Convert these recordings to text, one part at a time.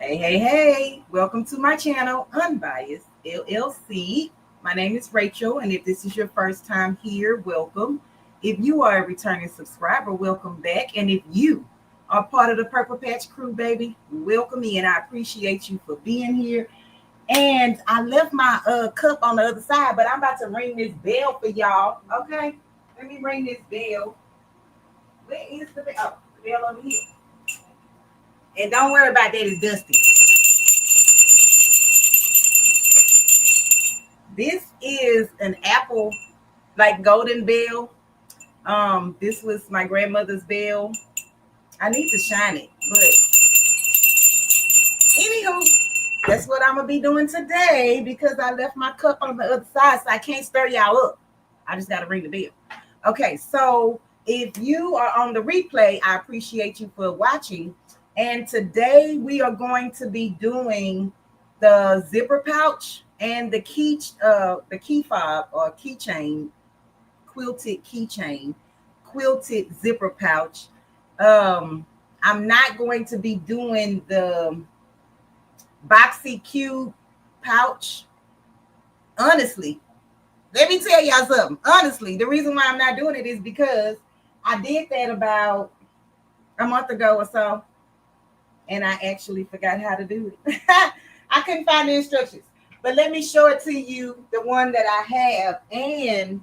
Hey, welcome to my channel, Unbiased LLC. My name is Rachel, and if this is your first time here, welcome. If you are a returning subscriber, welcome back. And if you are part of the Purple Patch crew, baby, welcome in. I appreciate you for being here. And I left my cup on the other side, but I'm about to ring this bell for y'all. Okay, let me ring this bell. Where is the bell? Oh, the bell over here. And don't worry about that, it's dusty. This is an apple, like golden bell. This was my grandmother's bell. I need to shine it, but anywho, that's what I'm gonna be doing today because I left my cup on the other side, so I can't stir y'all up. I just gotta ring the bell. Okay, so if you are on the replay, I appreciate you for watching. And today we are going to be doing the zipper pouch and the key fob or keychain, quilted keychain, quilted zipper pouch. I'm not going to be doing the boxy cube pouch. Honestly, let me tell y'all something. Honestly, the reason why I'm not doing it is because I did that about a month ago or so, and I actually forgot how to do it. I couldn't find the instructions, but let me show it to you, the one that I have, and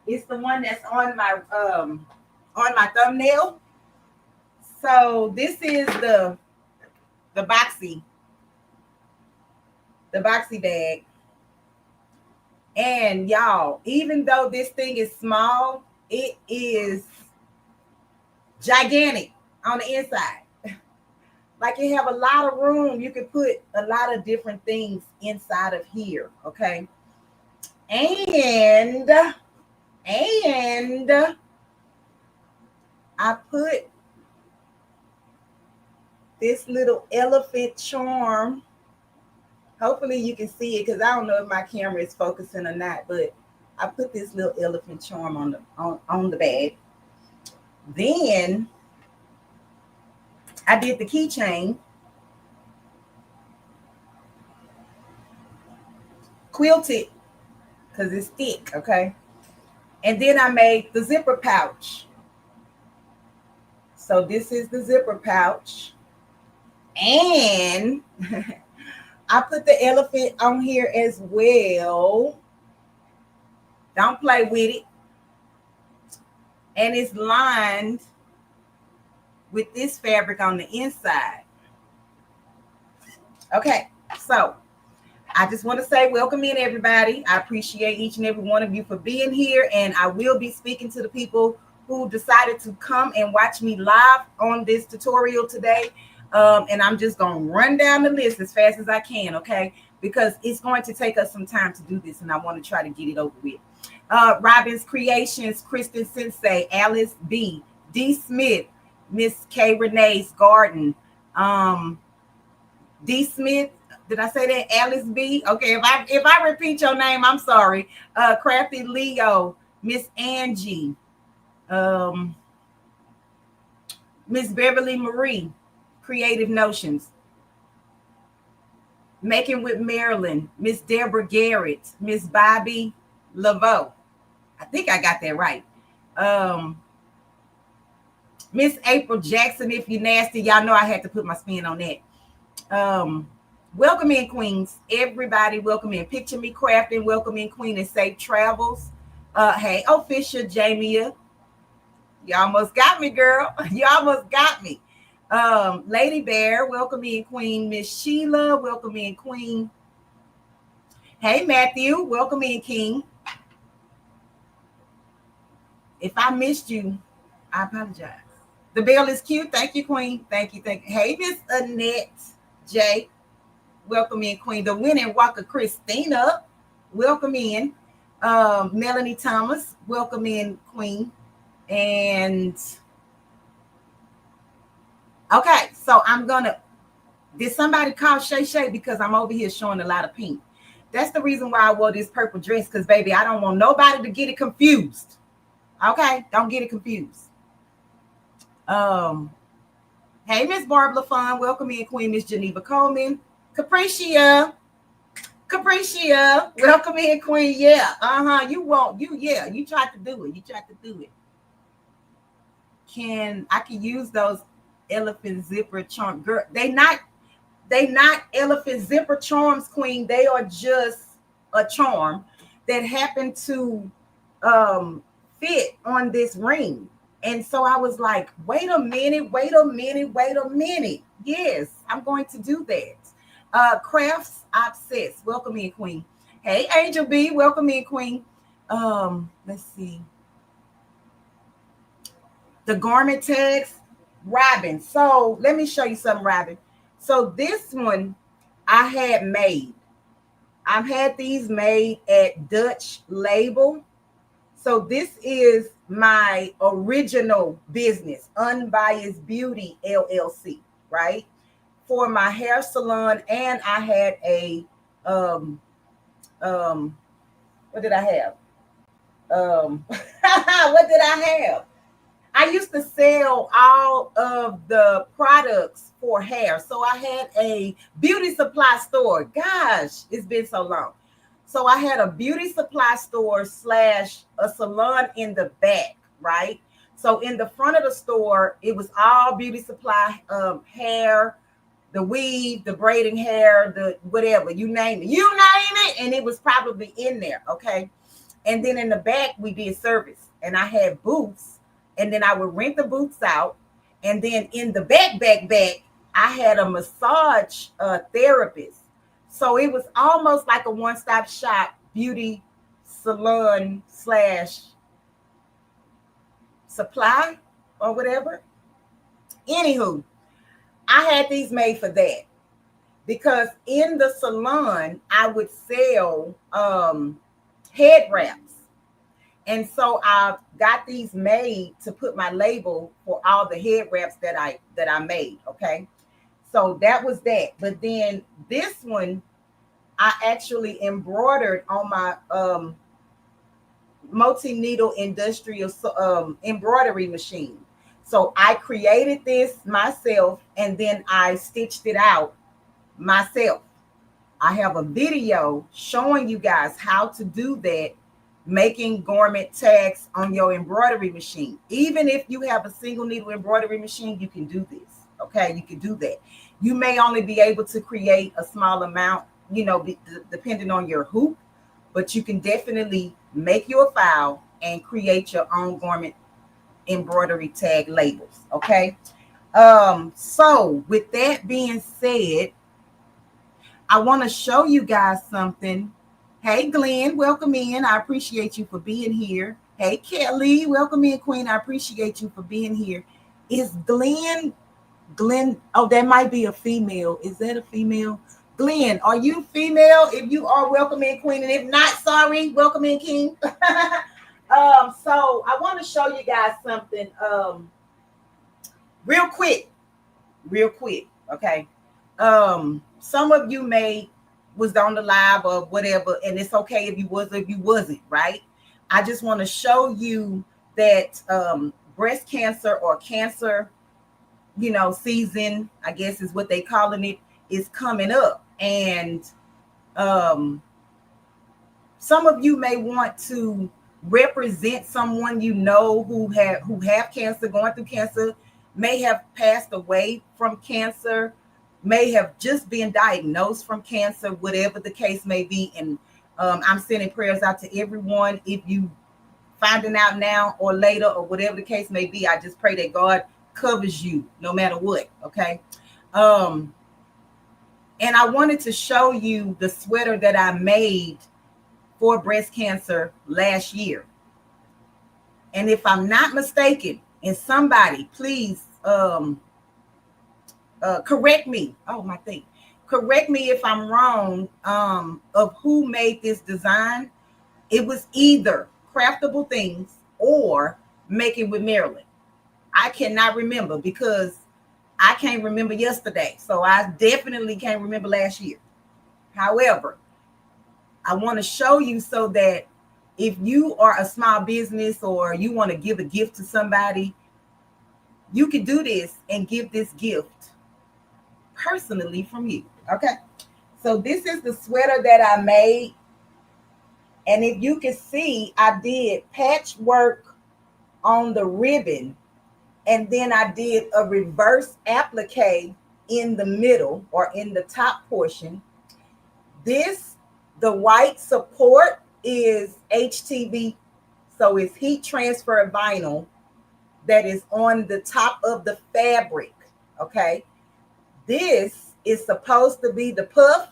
it's the one that's on my thumbnail. So this is the boxy bag. And y'all, even though this thing is small, it is gigantic on the inside. Like you have a lot of room. You can put a lot of different things inside of here, okay? And I put this little elephant charm. Hopefully you can see it because I don't know if my camera is focusing or not, but I put this little elephant charm on the bag. Then I did the keychain, quilted because it's thick, okay? And then I made the zipper pouch. So this is the zipper pouch. And I put the elephant on here as well. Don't play with it. And it's lined with this fabric on the inside. Okay, so I just want to say welcome in, everybody. I appreciate each and every one of you for being here, and I will be speaking to the people who decided to come and watch me live on this tutorial today. And I'm just going to run down the list as fast as I can, okay? Because it's going to take us some time to do this, and I want to try to get it over with. Robin's Creations, Kristen Sensei, Alice B, D. Smith, Miss K. Renee's Garden, D. Smith. Did I say that? Alice B? Okay, if I repeat your name, I'm sorry. Crafty Leo, Miss Angie, Miss Beverly Marie, Creative Notions, Making with Marilyn, Miss Deborah Garrett, Miss Bobby Laveau. I think I got that right. Miss April Jackson, if you're nasty, y'all know I had to put my spin on that. Welcome in, Queens. Everybody, welcome in. Picture Me Crafting, welcome in, Queen, and safe travels. Hey, Fisher, Jamia. You almost got me, girl. You almost got me. Lady Bear, welcome in, Queen. Miss Sheila, welcome in, Queen. Hey, Matthew, welcome in, King. If I missed you, I apologize. The bell is cute. Thank you, Queen. Thank you. Hey, Miss Annette J. Welcome in, Queen. The winning Walker Christina. Welcome in. Melanie Thomas. Welcome in, Queen. And okay, so I'm gonna. Did somebody call Shay Shay because I'm over here showing a lot of pink? That's the reason why I wore this purple dress, because baby, I don't want nobody to get it confused. Okay, don't get it confused. Hey, Miss Barbara Fun. Welcome in, Queen Miss Geneva Coleman. Capricia. Welcome in, Queen. Yeah. You tried to do it. I can use those elephant zipper charm. Girl, they not elephant zipper charms, Queen. They are just a charm that happen to fit on this ring. And so I was like, wait a minute. Yes, I'm going to do that. Crafts Obsessed. Welcome in, Queen. Hey, Angel B. Welcome in, Queen. Let's see. The garment tags, Robin. So let me show you something, Robin. So this one I had made. I've had these made at Dutch Label. So this is my original business, Unbiased Beauty LLC, right? For my hair salon, and I had a what did I have? What did I have? I used to sell all of the products for hair. So I had a beauty supply store. Gosh, it's been so long. So I had a beauty supply store slash a salon in the back, right? So in the front of the store, it was all beauty supply, hair, the weave, the braiding hair, the whatever, you name it, and it was probably in there, okay? And then in the back, we did service, and I had booths, and then I would rent the booths out, and then in the back, I had a massage therapist. So it was almost like a one-stop shop beauty salon slash supply or whatever. Anywho, I had these made for that because in the salon, I would sell head wraps. And so I got these made to put my label for all the head wraps that I made, okay? So that was that. But then this one, I actually embroidered on my multi-needle industrial embroidery machine. So I created this myself, and then I stitched it out myself. I have a video showing you guys how to do that, making garment tags on your embroidery machine. Even if you have a single needle embroidery machine, you can do this. Okay, you can do that. You may only be able to create a small amount, depending on your hoop, but you can definitely make your file and create your own garment embroidery tag labels. Okay. So with that being said, I want to show you guys something. Hey, Glenn, welcome in. I appreciate you for being here. Hey, Kelly, welcome in, Queen. I appreciate you for being here. Is Glenn? Oh, that might be a female. Is that a female? Glenn, are you female? If you are, welcome in, Queen. And if not, sorry, welcome in, King. So I want to show you guys something real quick. Okay. Some of you was on the live or whatever, and it's okay if you was or if you wasn't, right? I just want to show you that breast cancer or cancer, season, I guess is what they calling it, is coming up. And some of you may want to represent someone who have cancer, going through cancer, may have passed away from cancer, may have just been diagnosed from cancer, whatever the case may be. And I'm sending prayers out to everyone. If you finding out now or later or whatever the case may be, I just pray that God covers you no matter what. Okay. And I wanted to show you the sweater that I made for breast cancer last year. And if I'm not mistaken, and somebody please correct me. Oh, my thing. Correct me if I'm wrong of who made this design. It was either Craftable Things or Making with Marilyn. I cannot remember because I can't remember yesterday. So I definitely can't remember last year. However, I want to show you so that if you are a small business or you want to give a gift to somebody, you can do this and give this gift personally from you. Okay. So this is the sweater that I made. And if you can see, I did patchwork on the ribbon. And then I did a reverse applique in the middle or in the top portion. The white support is HTV. So it's heat transfer vinyl that is on the top of the fabric. Okay. This is supposed to be the puff.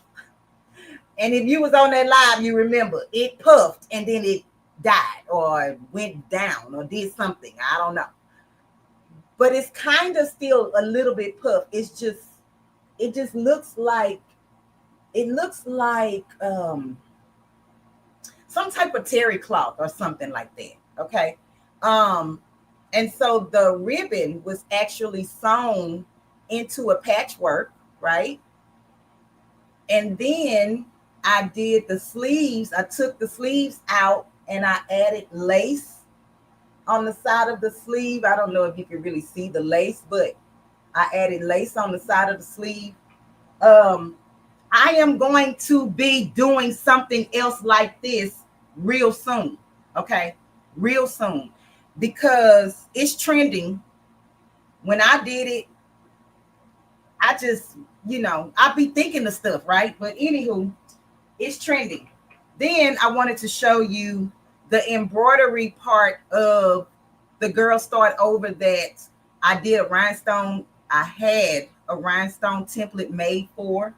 And if you was on that live, you remember it puffed and then it died or went down or did something. I don't know. But it's kind of still a little bit puffed. It just looks like some type of terry cloth or something like that. Okay. And so the ribbon was actually sewn into a patchwork, right? And then I did the sleeves. I took the sleeves out and I added lace on the side of the sleeve. I don't know if you can really see the lace, but I added lace on the side of the sleeve. I am going to be doing something else like this real soon. Okay. Real soon, because it's trending. When I did it, I just, I be thinking of stuff, right? But anywho, it's trending. Then I wanted to show you the embroidery part of the Girl Start Over that I did a rhinestone. I had a rhinestone template made for.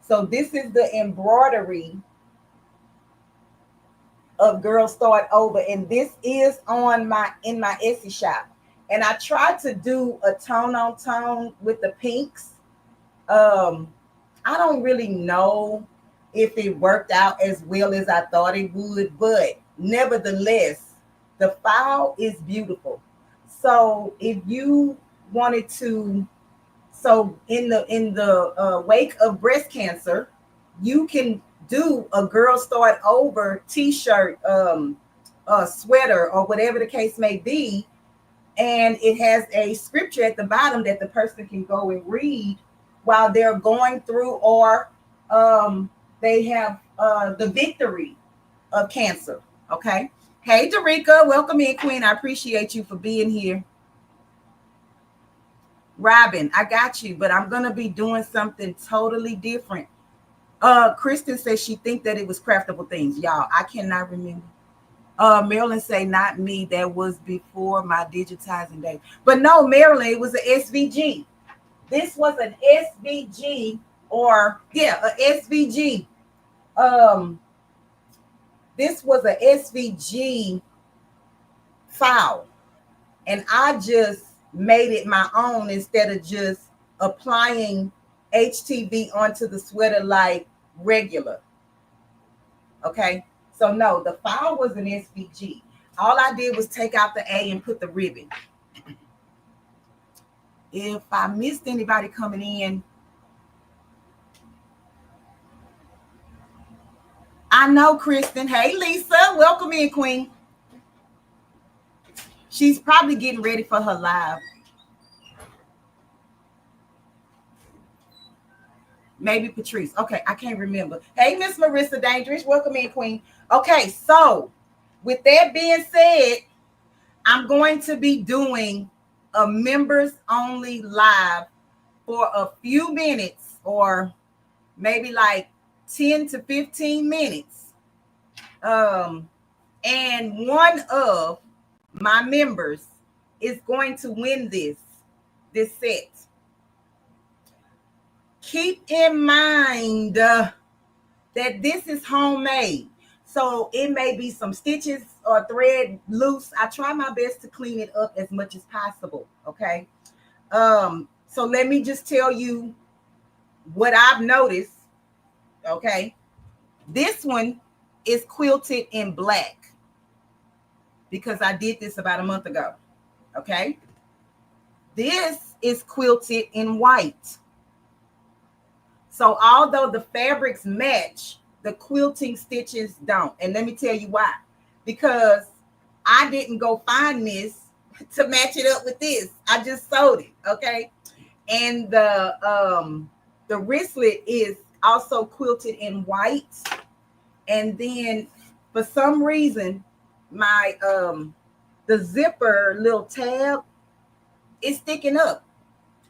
So this is the embroidery of Girl Start Over, and this is in my Etsy shop. And I tried to do a tone on tone with the pinks. I don't really know if it worked out as well as I thought it would, but nevertheless, the file is beautiful. So if you wanted to, so in the wake of breast cancer, you can do a Girl Start Over t-shirt, sweater, or whatever the case may be. And it has a scripture at the bottom that the person can go and read while they're going through, or they have the victory of cancer. Okay. Hey, Derica, welcome in, Queen. I appreciate you for being here. Robin, I got you, but I'm going to be doing something totally different. Kristen says she think that it was craftable things. Y'all, I cannot remember. Marilyn say, not me. That was before my digitizing day. But no, Marilyn, it was an SVG. This was an SVG, or a SVG. This was an SVG file, and I just made it my own instead of just applying HTV onto the sweater like regular. Okay, so no, the file was an SVG. All I did was take out the A and put the ribbon. If I missed anybody coming in, I know Kristen. Hey, Lisa, welcome in, Queen. She's probably getting ready for her live. Maybe Patrice. Okay, I can't remember. Hey, Miss Marissa Dangerous, welcome in, Queen. Okay, so with that being said, I'm going to be doing a members only live for a few minutes, or maybe like 10 to 15 minutes. And one of my members is going to win this set. Keep in mind that this is homemade. So it may be some stitches or thread loose. I try my best to clean it up as much as possible. Okay. So let me just tell you what I've noticed. Okay. This one is quilted in black because I did this about a month ago. Okay. This is quilted in white. So although the fabrics match, the quilting stitches don't. And let me tell you why. Because I didn't go find this to match it up with this. I just sewed it, okay? And the wristlet is also quilted in white. And then for some reason, my the zipper little tab is sticking up.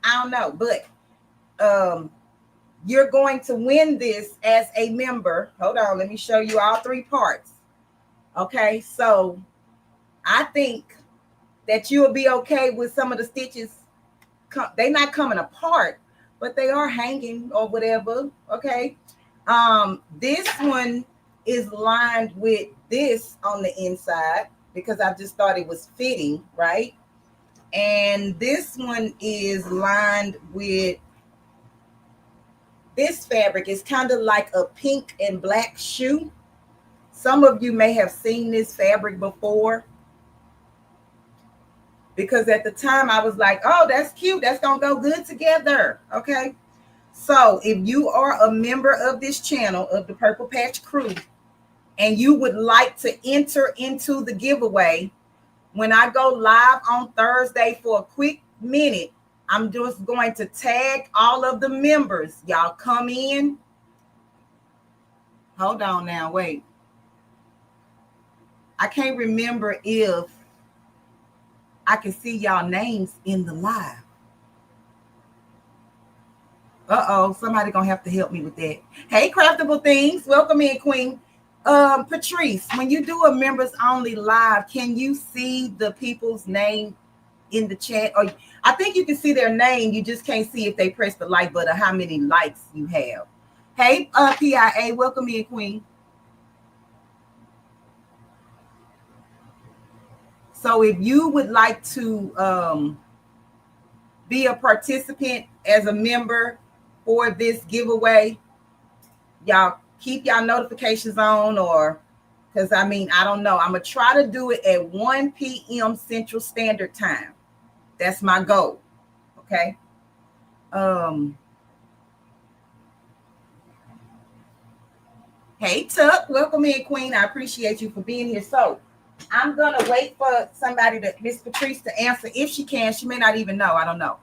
I don't know, but you're going to win this as a member. Hold on, let me show you all three parts. Okay, so I think that you'll be okay with some of the stitches. They're not coming apart, but they are hanging or whatever. Okay. This one is lined with this on the inside because I just thought it was fitting, right? And this one is lined with this fabric. It's kind of like a pink and black shoe. Some of you may have seen this fabric before, because at the time I was like, oh, that's cute. That's going to go good together. Okay. So if you are a member of this channel, of the Purple Patch Crew, and you would like to enter into the giveaway, when I go live on Thursday for a quick minute, I'm just going to tag all of the members. Y'all come in. Hold on now. Wait. I can't remember if I can see y'all names in the live. Uh-oh, somebody gonna have to help me with that. Hey, Craftable Things, welcome in, Queen. Patrice, when you do a members only live, can you see the people's name in the chat? Or I think you can see their name, you just can't see if they press the like button or how many likes you have. Hey, PIA, welcome in, Queen. So if you would like to be a participant as a member for this giveaway, y'all keep y'all notifications on, or because I mean, I don't know. I'm going to try to do it at 1 p.m. Central Standard Time. That's my goal. Okay. Hey, Tuck, welcome in, Queen. I appreciate you for being here. So I'm going to wait for somebody, to Miss Patrice, to answer if she can. She may not even know. I don't know.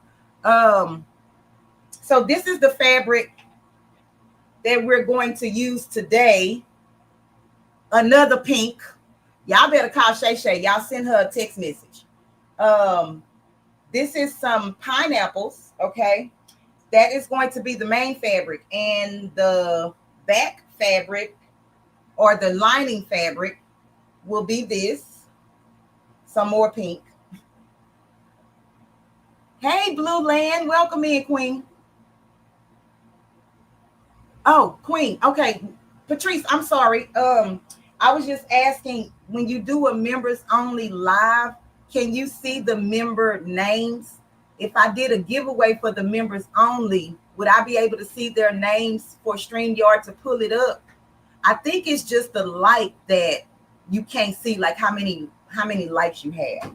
So this is the fabric that we're going to use today. Another pink. Y'all better call Shay Shay. Y'all send her a text message. This is some pineapples, okay? That is going to be the main fabric. And the back fabric, or the lining fabric, will be this. Some more pink. Hey, Blue Land. Welcome in, Queen. Oh, Queen. Okay. Patrice, I'm sorry. I was just asking, when you do a members only live, can you see the member names? If I did a giveaway for the members only, would I be able to see their names for StreamYard to pull it up? I think it's just the light that you can't see, like how many likes you have.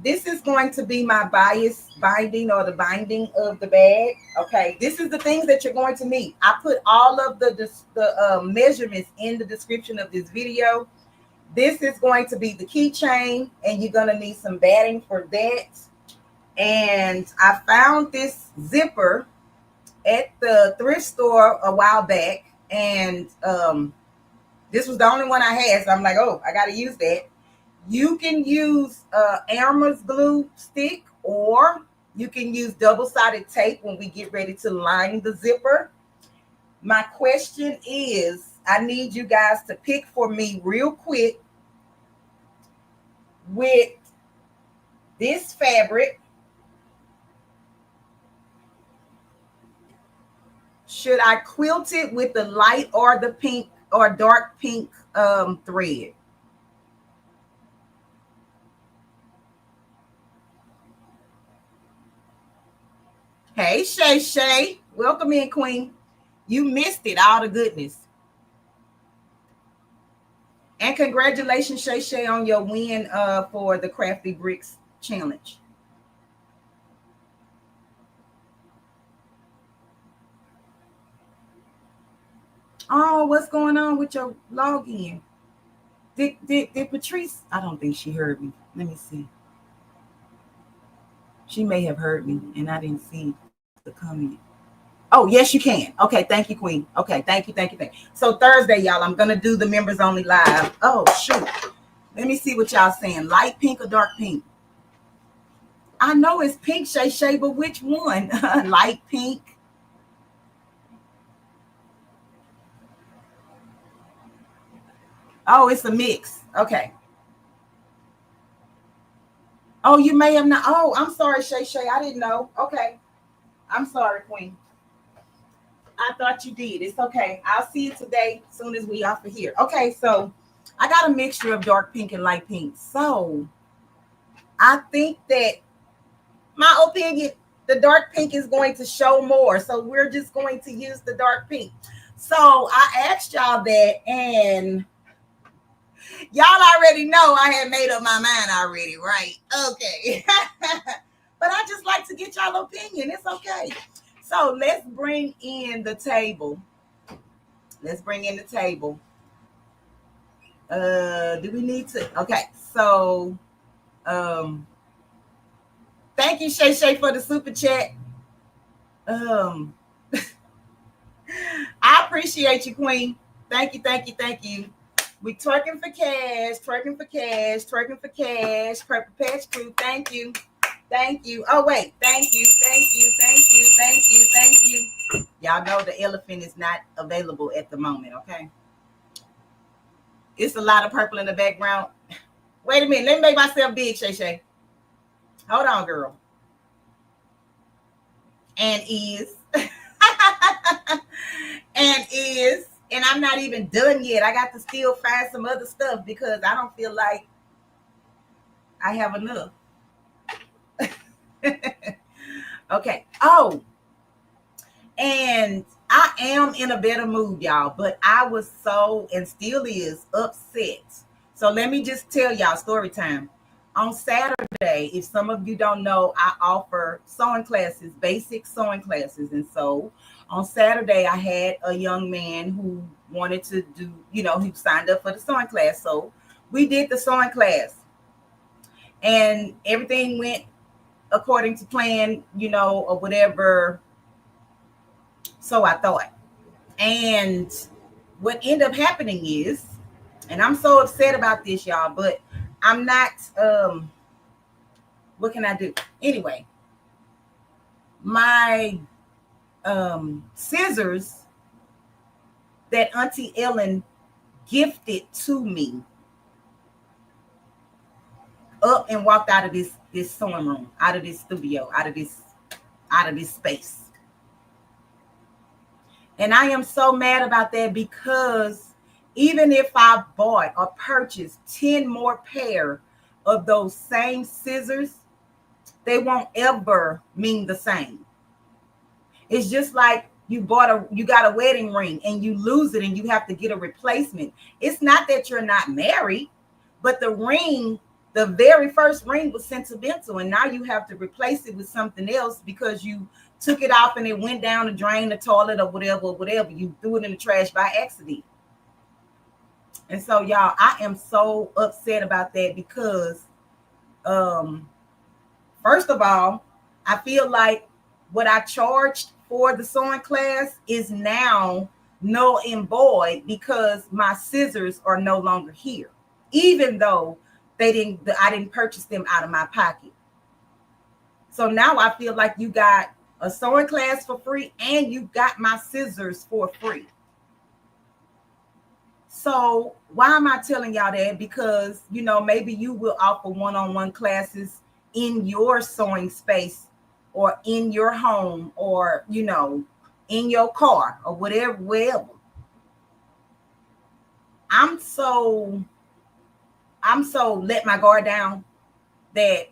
This is going to be my bias binding, or the binding of the bag. Okay, this is the things that you're going to need. I put all of the measurements in the description of this video. This is going to be the keychain, and you're going to need some batting for that. And I found this zipper at the thrift store a while back, and this was the only one I had, so I'm like, oh, I got to use that. You can use Elmer's glue stick, or you can use double-sided tape when we get ready to line the zipper. My question is, I need you guys to pick for me real quick, with this fabric, should I quilt it with the light or the pink or dark pink thread? Hey, Shay Shay. Welcome in, Queen. You missed it, all the goodness. And congratulations, Shay Shay, on your win for the Crafty Bricks Challenge. Oh, what's going on with your login? Did Patrice? I don't think she heard me. Let me see. She may have heard me and I didn't see the comment. Oh, yes, you can. Okay, thank you, Queen. Okay, thank you. So Thursday, y'all, I'm gonna do the members only live. Oh shoot. Let me see what y'all saying. Light pink or dark pink? I know it's pink, Shay Shay, but which one? Light pink. Oh, it's a mix. Okay. Oh, you may have not. Oh, I'm sorry, Shay Shay. I didn't know. Okay. I'm sorry, Queen. I thought you did. It's okay. I'll see you today as soon as we off of here. Okay, so I got a mixture of dark pink and light pink. So I think that my opinion, the dark pink is going to show more. So we're just going to use the dark pink. So I asked y'all that, and y'all already know I had made up my mind already, right? Okay. But I just like to get y'all opinion. It's okay. So let's bring in the table. Let's bring in the table. Do we need to? Okay. So thank you, Shay Shay, for the super chat. I appreciate you, Queen. Thank you. We twerking for cash. Purple Patch Crew. Thank you. Oh, wait. Thank you. Y'all know the elephant is not available at the moment, okay? It's a lot of purple in the background. Wait a minute. Let me make myself big, Shay Shay. Hold on, girl. And is. And I'm not even done yet. I got to still find some other stuff because I don't feel like I have enough. Okay. Oh, and I am in a better mood, y'all, but I was so, and still is, upset. So let me just tell y'all story time. On Saturday, if some of you don't know, I offer sewing classes, basic sewing classes. And so on Saturday, I had a young man who wanted to do, he signed up for the sewing class. So we did the sewing class and everything went according to plan, or whatever. So I thought. And what ended up happening is, and I'm so upset about this, y'all, but I'm not, what can I do? Anyway, my scissors that Auntie Ellen gifted to me up and walked out of this sewing room, out of this studio, out of this space. And I am so mad about that because even if I bought or purchased 10 more pair of those same scissors, they won't ever mean the same. It's just like you got a wedding ring and you lose it and you have to get a replacement. It's not that you're not married, but the ring, the very first ring was sentimental, and now you have to replace it with something else because you took it off and it went down the drain, the toilet, or whatever. You threw it in the trash by accident. And so, y'all, I am so upset about that because, first of all, I feel like what I charged for the sewing class is now null and void because my scissors are no longer here, even though I didn't purchase them out of my pocket. So now I feel like you got a sewing class for free and you got my scissors for free. So why am I telling y'all that? Because, maybe you will offer one-on-one classes in your sewing space or in your home or, in your car or wherever. I'm so let my guard down that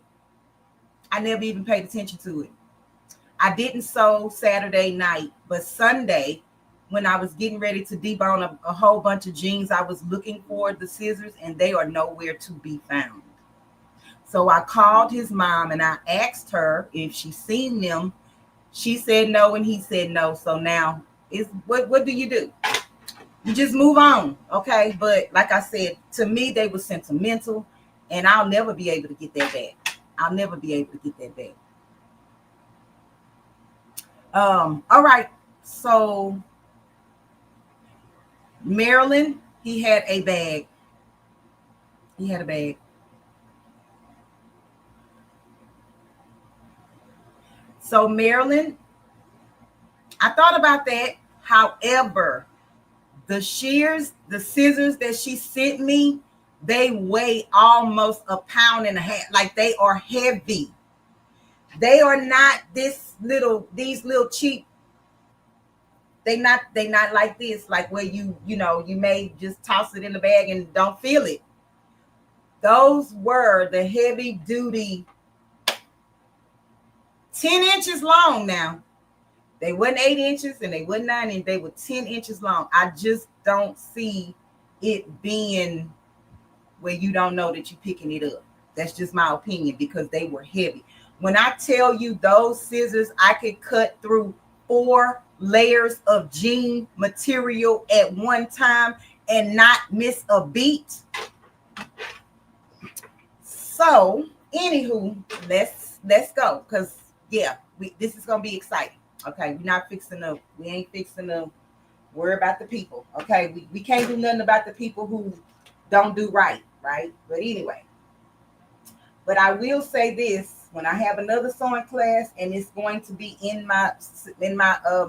I never even paid attention to it. I didn't sew Saturday night, but Sunday, when I was getting ready to debone a whole bunch of jeans, I was looking for the scissors and they are nowhere to be found. So I called his mom and I asked her if she seen them. She said no and he said no. So now what do? You just move on, okay? But like I said, to me, they were sentimental and I'll never be able to get that back. All right. So Maryland, he had a bag. He had a bag. So Maryland, I thought about that. However, the scissors that she sent me, they weigh almost a pound and a half. Like they are heavy. They are not these little cheap. They not like this, like where you may just toss it in the bag and don't feel it. Those were the heavy duty 10 inches long now. They weren't 8 inches and they weren't 9 inches. They were 10 inches long. I just don't see it being where you don't know that you're picking it up. That's just my opinion because they were heavy. When I tell you those scissors, I could cut through 4 layers of jean material at one time and not miss a beat. So, anywho, let's go because yeah, this is gonna be exciting. Okay, we ain't fixing to worry about the people. Okay, we can't do nothing about the people who don't do right. But anyway, but I will say this: when I have another sewing class and it's going to be in my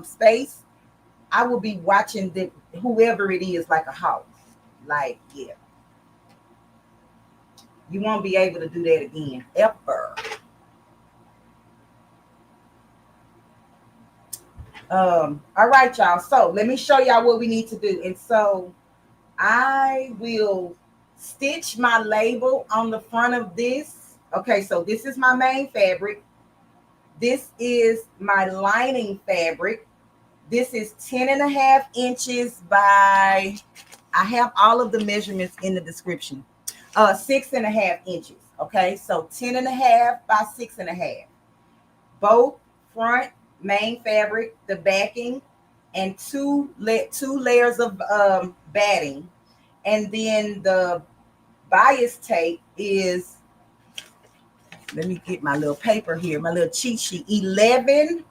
space, I will be watching whoever it is like a hawk. Like, yeah, you won't be able to do that again ever. All right, y'all. So let me show y'all what we need to do. And so I will stitch my label on the front of this. Okay, so this is my main fabric. This is my lining fabric. This is 10.5 inches by, I have all of the measurements in the description. 6.5 inches. Okay, so 10.5 by 6.5. Both front main fabric, the backing, and two layers of batting. And then the bias tape is, let me get my little paper here, my little cheat sheet, 11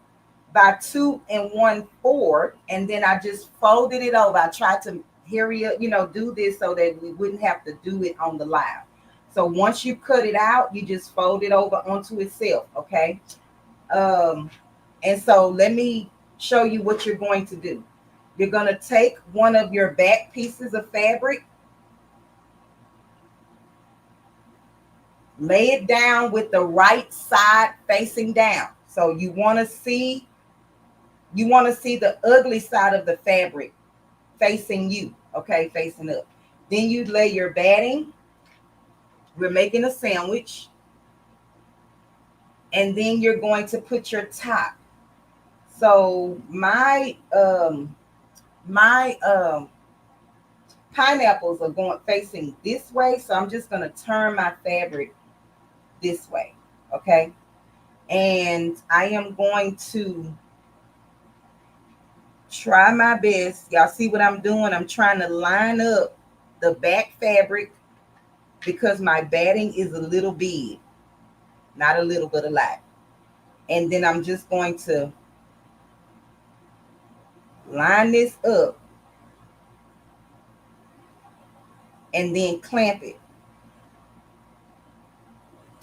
by 2 1/4. And then I just folded it over. I tried to hurry up, do this so that we wouldn't have to do it on the live. So once you cut it out, you just fold it over onto itself, okay? And so let me show you what you're going to do. You're going to take one of your back pieces of fabric, lay it down with the right side facing down. So you want to see the ugly side of the fabric facing you, okay, facing up. Then you lay your batting. We're making a sandwich. And then you're going to put your top. So my pineapples are going facing this way, so I'm just going to turn my fabric this way, okay? And I am going to try my best. Y'all see what I'm doing? I'm trying to line up the back fabric because my batting is a little big. Not a little, but a lot. And then I'm just going to line this up and then clamp it.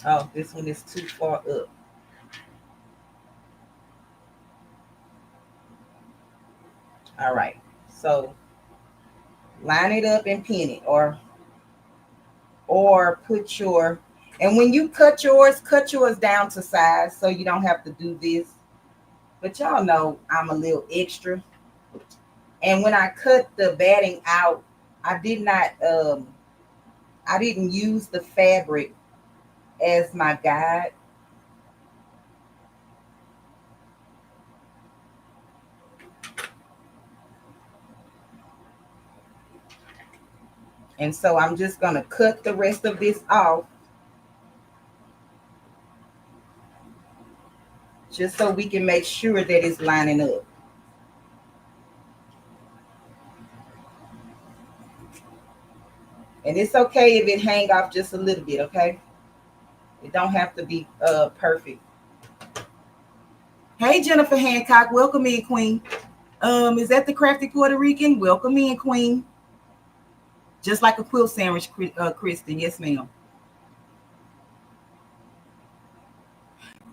Oh, this one is too far up. All right, so line it up and pin it, or put your, and when you cut yours down to size so you don't have to do this. But y'all know I'm a little extra. And when I cut the batting out, I didn't use the fabric as my guide. And so I'm just going to cut the rest of this off just so we can make sure that it's lining up. And it's okay if it hang off just a little bit, okay? It don't have to be perfect. Hey, Jennifer Hancock, welcome in, Queen. Is that the crafty Puerto Rican? Welcome in, Queen. Just like a quilt sandwich, Kristen. Yes, ma'am.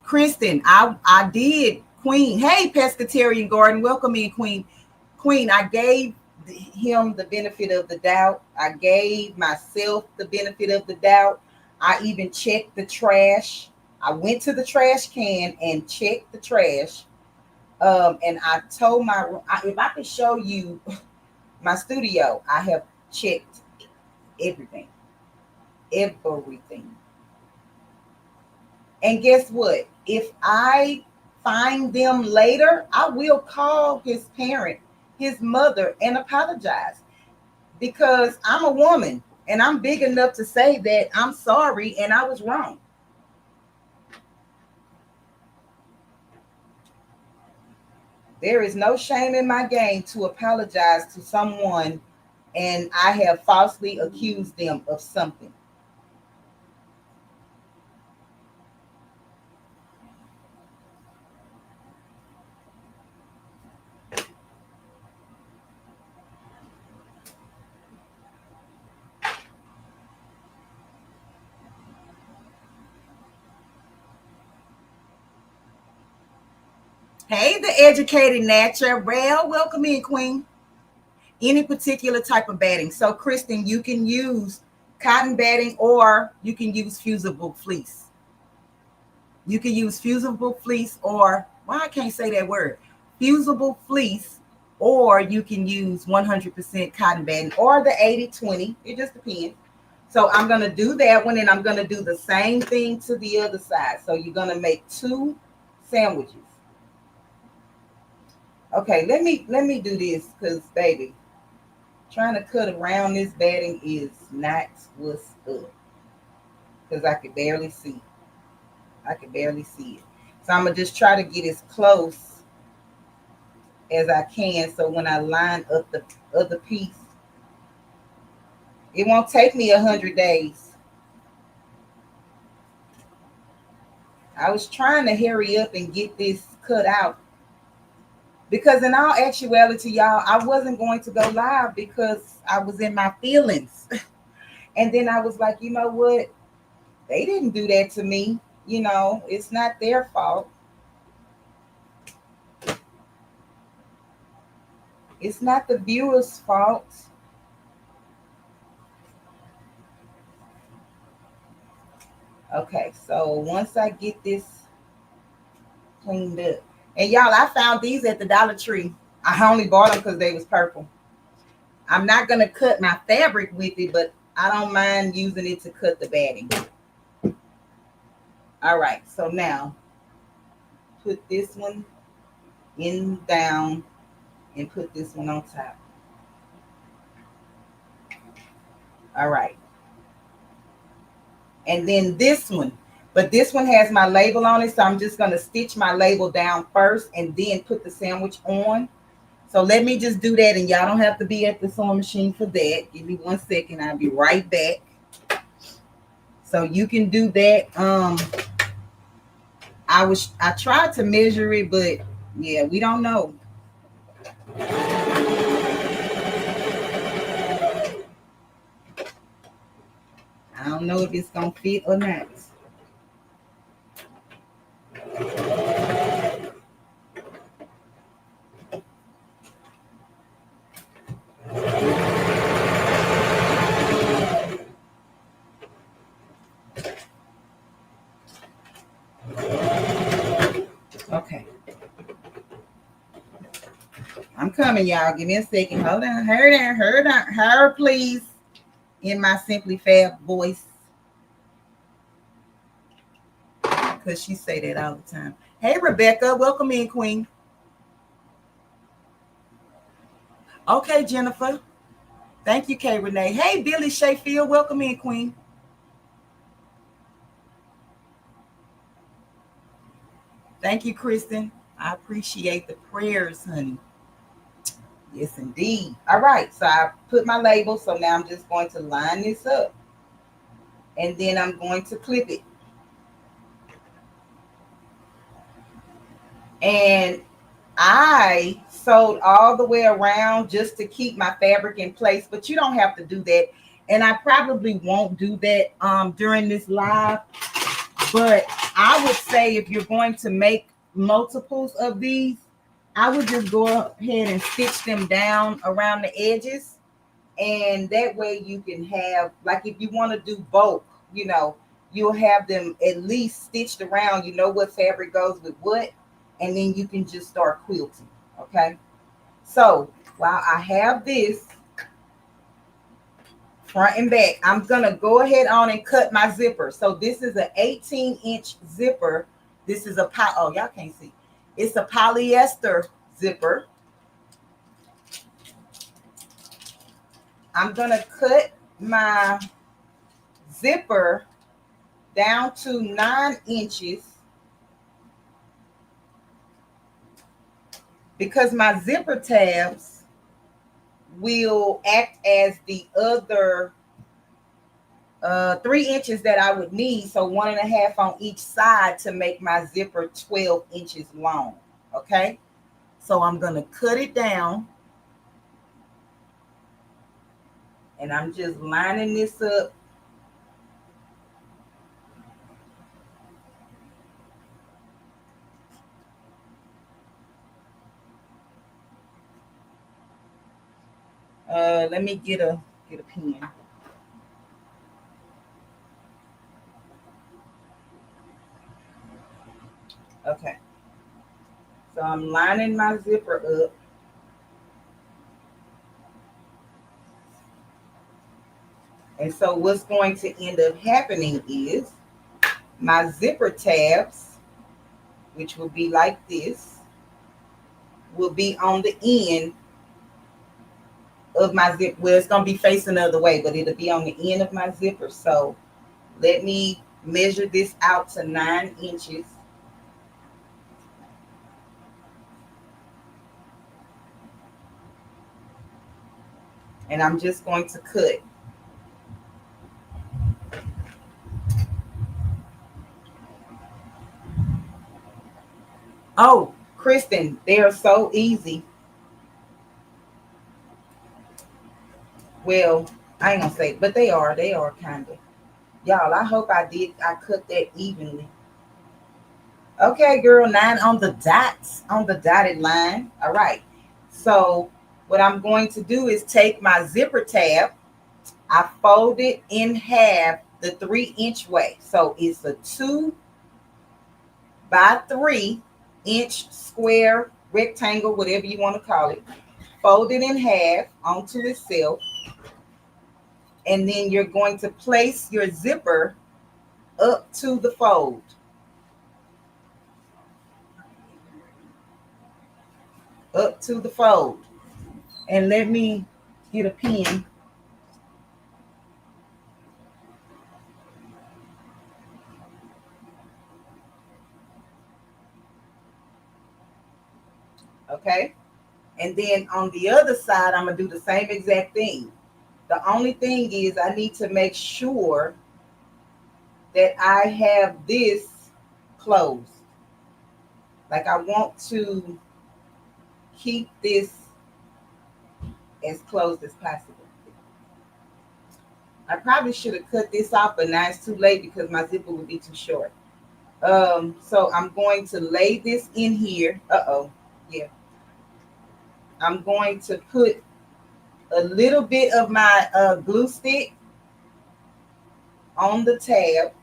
Kristen, I did, Queen. Hey, Pescatarian Garden, welcome in, Queen. Queen, I gave him the benefit of the doubt. I gave myself the benefit of the doubt. I even checked the trash. I went to the trash can and checked the trash. And I told if I could show you my studio, I have checked everything. Everything. And guess what? If I find them later, I will call his parent, his mother, and apologize, because I'm a woman and I'm big enough to say that I'm sorry and I was wrong. There is no shame in my game to apologize to someone and I have falsely accused them of something. Hey, the educated natural. Well, welcome in, Queen. Any particular type of batting. So, Kristen, you can use cotton batting or you can use fusible fleece. You can use fusible fleece, or why I can't say that word, fusible fleece, or you can use 100% cotton batting or the 80-20. It just depends. So I'm going to do that one, and I'm going to do the same thing to the other side. So you're going to make 2 sandwiches. Okay, let me do this, because baby, trying to cut around this batting is not what's up, because I could barely see. I can barely see it. So I'm going to just try to get as close as I can, so when I line up the other piece, it won't take me 100 days. I was trying to hurry up and get this cut out, because in all actuality, y'all, I wasn't going to go live because I was in my feelings. And then I was like, you know what? They didn't do that to me. You know, it's not their fault. It's not the viewer's fault. Okay, so once I get this cleaned up, and y'all, I found these at the Dollar Tree. I only bought them because they was purple. I'm not going to cut my fabric with it, but I don't mind using it to cut the batting. All right, so now put this one in down and put this one on top. All right. And then this one, but this one has my label on it, so I'm just going to stitch my label down first and then put the sandwich on. So let me just do that, and y'all don't have to be at the sewing machine for that. Give me 1 second. I'll be right back. So you can do that. I tried to measure it, but yeah, we don't know. I don't know if it's gonna fit or not. Okay. I'm coming, y'all. Give me a second. Hold on. Her, please. In my Simply Fab voice. Because she say that all the time. Hey, Rebecca. Welcome in, Queen. Okay, Jennifer. Thank you, Kay Renee. Hey, Billy Sheffield. Welcome in, Queen. Thank you, Kristen. I appreciate the prayers, honey. Yes, indeed. All right. So I put my label. So now I'm just going to line this up. And then I'm going to clip it. And I sewed all the way around just to keep my fabric in place, but you don't have to do that. And I probably won't do that during this live. But I would say if you're going to make multiples of these, I would just go ahead and stitch them down around the edges. And that way you can have, like if you want to do bulk, you know, you'll have them at least stitched around, you know what fabric goes with what, and then you can just start quilting. Okay. So while I have this front and back, I'm gonna go ahead on and cut my zipper. So this is an 18-inch zipper. This is a oh, y'all can't see. It's a polyester zipper. I'm gonna cut my zipper down to 9 inches because my zipper tabs will act as the other 3 inches that I would need. So 1.5 on each side to make my zipper 12 inches long. Okay. So I'm going to cut it down. And I'm just lining this up. Let me get a pen. Okay. So I'm lining my zipper up. And so what's going to end up happening is my zipper tabs, which will be like this, will be on the end of my zip. Well, it's going to be facing the other way, but it'll be on the end of my zipper. So let me measure this out to 9 inches. And I'm just going to cut. Oh, Kristen, they are so easy. Well, I ain't gonna say, but they are kind of. Y'all, I hope I cut that evenly. Okay, girl, 9 on the dots, on the dotted line. All right. So what I'm going to do is take my zipper tab. I fold it in half the 3-inch way. So it's a 2 by 3 inch square rectangle, whatever you want to call it. Fold it in half onto itself. And then you're going to place your zipper up to the fold. Up to the fold. And let me get a pen. Okay. And then on the other side, I'm going to do the same exact thing. The only thing is I need to make sure that I have this closed. Like I want to keep this as closed as possible. I probably should have cut this off, but now it's too late because my zipper would be too short. So I'm going to lay this in here. Yeah. I'm going to put a little bit of my glue stick on the tab.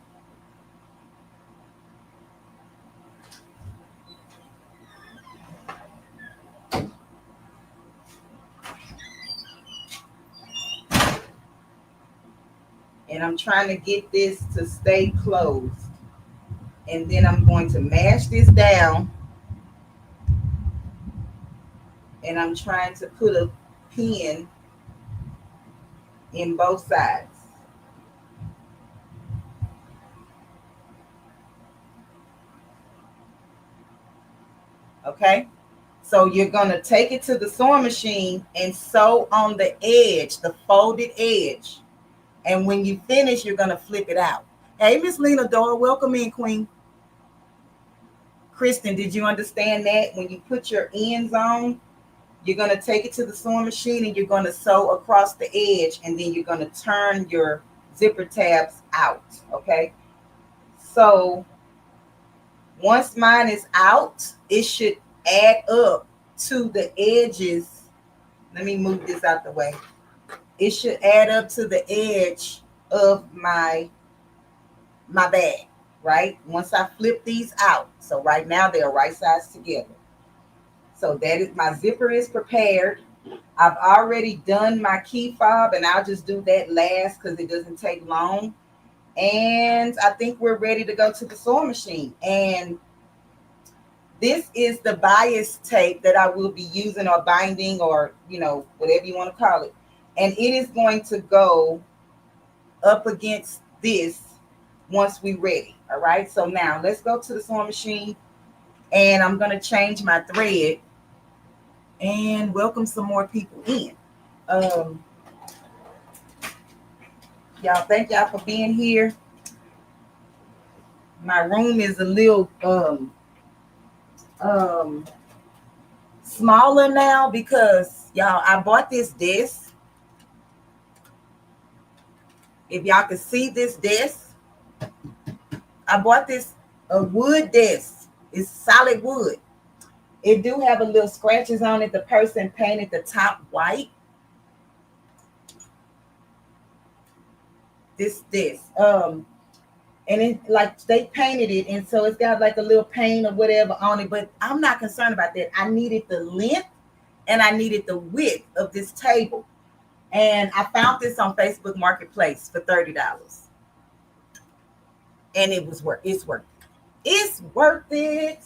And I'm trying to get this to stay closed. And then I'm going to mash this down. And I'm trying to put a pin in both sides. Okay. So you're going to take it to the sewing machine and sew on the edge, the folded edge. And when you finish, you're going to flip it out. Hey, Miss Lena Dora, welcome in, Queen. Kristen, did you understand that? When you put your ends on, you're going to take it to the sewing machine and you're going to sew across the edge, and then you're going to turn your zipper tabs out, okay? So once mine is out, it should add up to the edges. Let me move this out the way. It should add up to the edge of my bag, right? Once I flip these out. So right now they are right sides together. So that is, my zipper is prepared. I've already done my key fob, and I'll just do that last because it doesn't take long. And I think we're ready to go to the sewing machine. And this is the bias tape that I will be using, or binding, or, you know, whatever you want to call it. And it is going to go up against this once we're ready. All right. So now let's go to the sewing machine, and I'm going to change my thread and welcome some more people in. Y'all, thank y'all for being here. My room is a little smaller now because, y'all, I bought this desk. If y'all can see this desk, I bought this a wood desk. It's solid wood. It do have a little scratches on it. The person painted the top white. This and it, like, they painted it, and so it's got like a little paint or whatever on it, but I'm not concerned about that. I needed the length and I needed the width of this table, and I found this on Facebook Marketplace for $30, and it's worth it.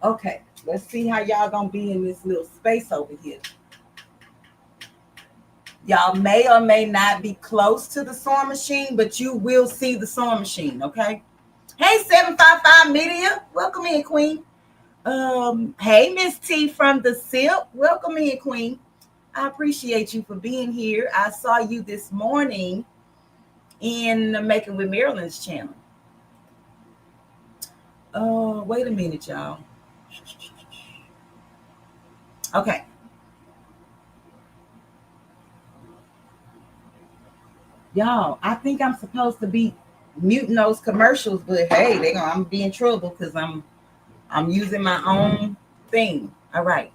Okay, let's see how y'all gonna be in this little space over here. Y'all may or may not be close to the sewing machine, but you will see the sewing machine, okay? Hey, 755 Media, welcome in, Queen. Hey, Miss T from the SIP, welcome in, Queen. I appreciate you for being here. I saw you this morning in Making with Marilyn's channel. Wait a minute, y'all. Okay. Y'all, I think I'm supposed to be muting those commercials, but hey, I'm gonna be in trouble because I'm using my own thing. All right.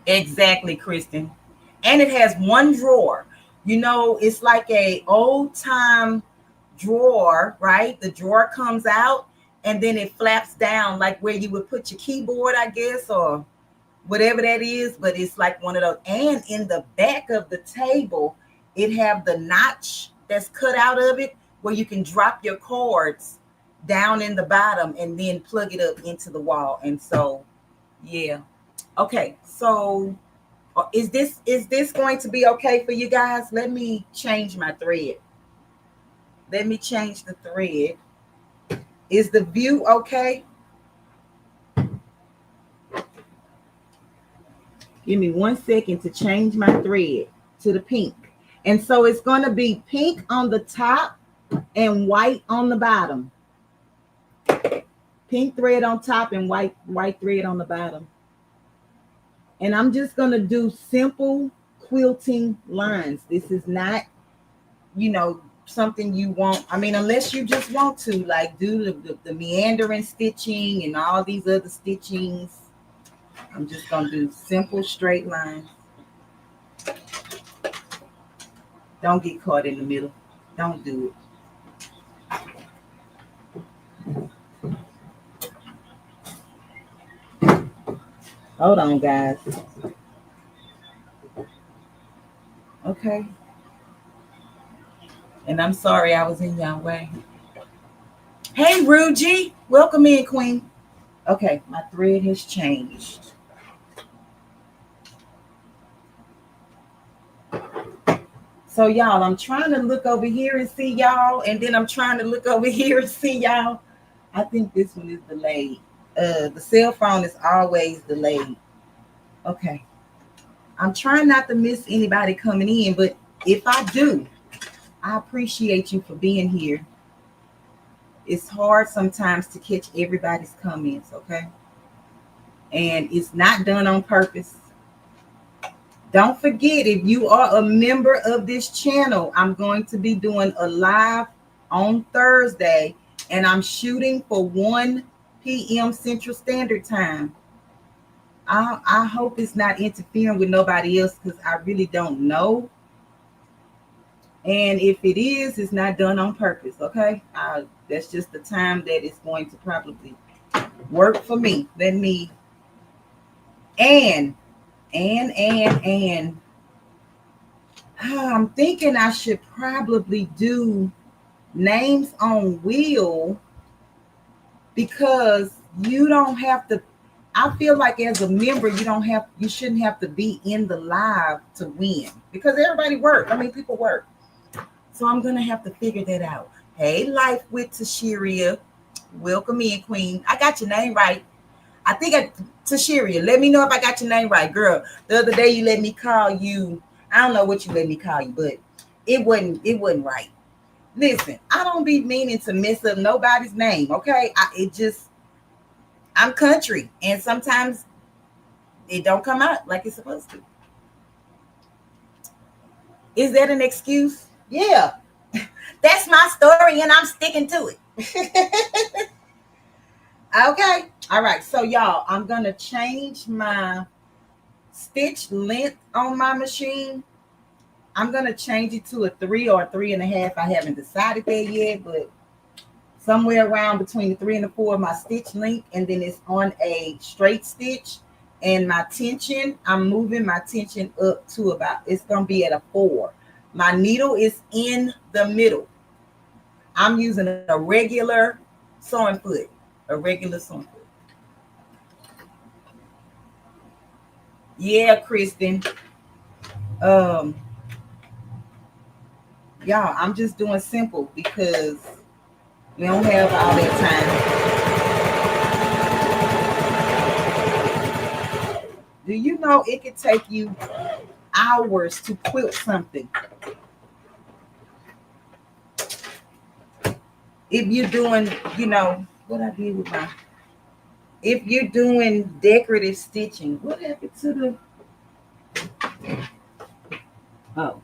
Exactly, Kristen. And it has one drawer. You know, it's like a old time drawer, right? The drawer comes out and then it flaps down like where you would put your keyboard, I guess, or whatever that is, but it's like one of those. And in the back of the table, it have the notch that's cut out of it where you can drop your cords down in the bottom and then plug it up into the wall. And so, yeah. Okay, so is this going to be okay for you guys? Let me change my thread. Let me change the thread. Is the view okay? Give me 1 second to change my thread to the pink. And so it's going to be pink on the top and white on the bottom. Pink thread on top and white thread on the bottom. And I'm just going to do simple quilting lines. This is not, you know, something you want. I mean, unless you just want to, like, do the meandering stitching and all these other stitchings. I'm just going to do simple straight lines. Don't get caught in the middle. Don't do it. Hold on, guys. Okay. And I'm sorry I was in your way. Hey, Ruji. Welcome in, Queen. Okay, my thread has changed. So, y'all, I'm trying to look over here and see y'all, and then I'm trying to look over here and see y'all. I think this one is delayed. The cell phone is always delayed. Okay. I'm trying not to miss anybody coming in, but If I do, I appreciate you for being here. It's hard sometimes to catch everybody's comments, okay? And it's not done on purpose. Don't forget, if you are a member of this channel, I'm going to be doing a live on Thursday, and I'm shooting for 1 p.m. Central Standard Time. I hope it's not interfering with nobody else, because I really don't know. And if it is, it's not done on purpose, okay? That's just the time that it's going to probably work for me. Let me, and I'm thinking I should probably do names on wheel, because you don't have to. I feel like as a member, you shouldn't have to be in the live to win, because everybody work. I mean, people work. So I'm gonna have to figure that out. Hey, Life with Tashiria, welcome in, Queen. I got your name right. I think Tashiria. Let me know if I got your name right, girl. The other day you let me call you. I don't know what you let me call you, but it wasn't right. Listen, I don't be meaning to mess up nobody's name, okay? I'm country, and sometimes it don't come out like it's supposed to. Is that an excuse? Yeah. That's my story, and I'm sticking to it. Okay. All right. So, y'all, I'm going to change my stitch length on my machine. I'm going to change it to a 3 or a 3.5. I haven't decided that yet, but somewhere around between the 3 and the 4 of my stitch length, and then it's on a straight stitch. And my tension, I'm moving my tension up to about, it's going to be at a 4. My needle is in the middle. I'm using a regular sewing foot. Yeah, Kristen. Y'all, I'm just doing simple because we don't have all that time. Do you know it could take you hours to quilt something? If you're doing, what I did with my, if you're doing decorative stitching, what happened to the, oh.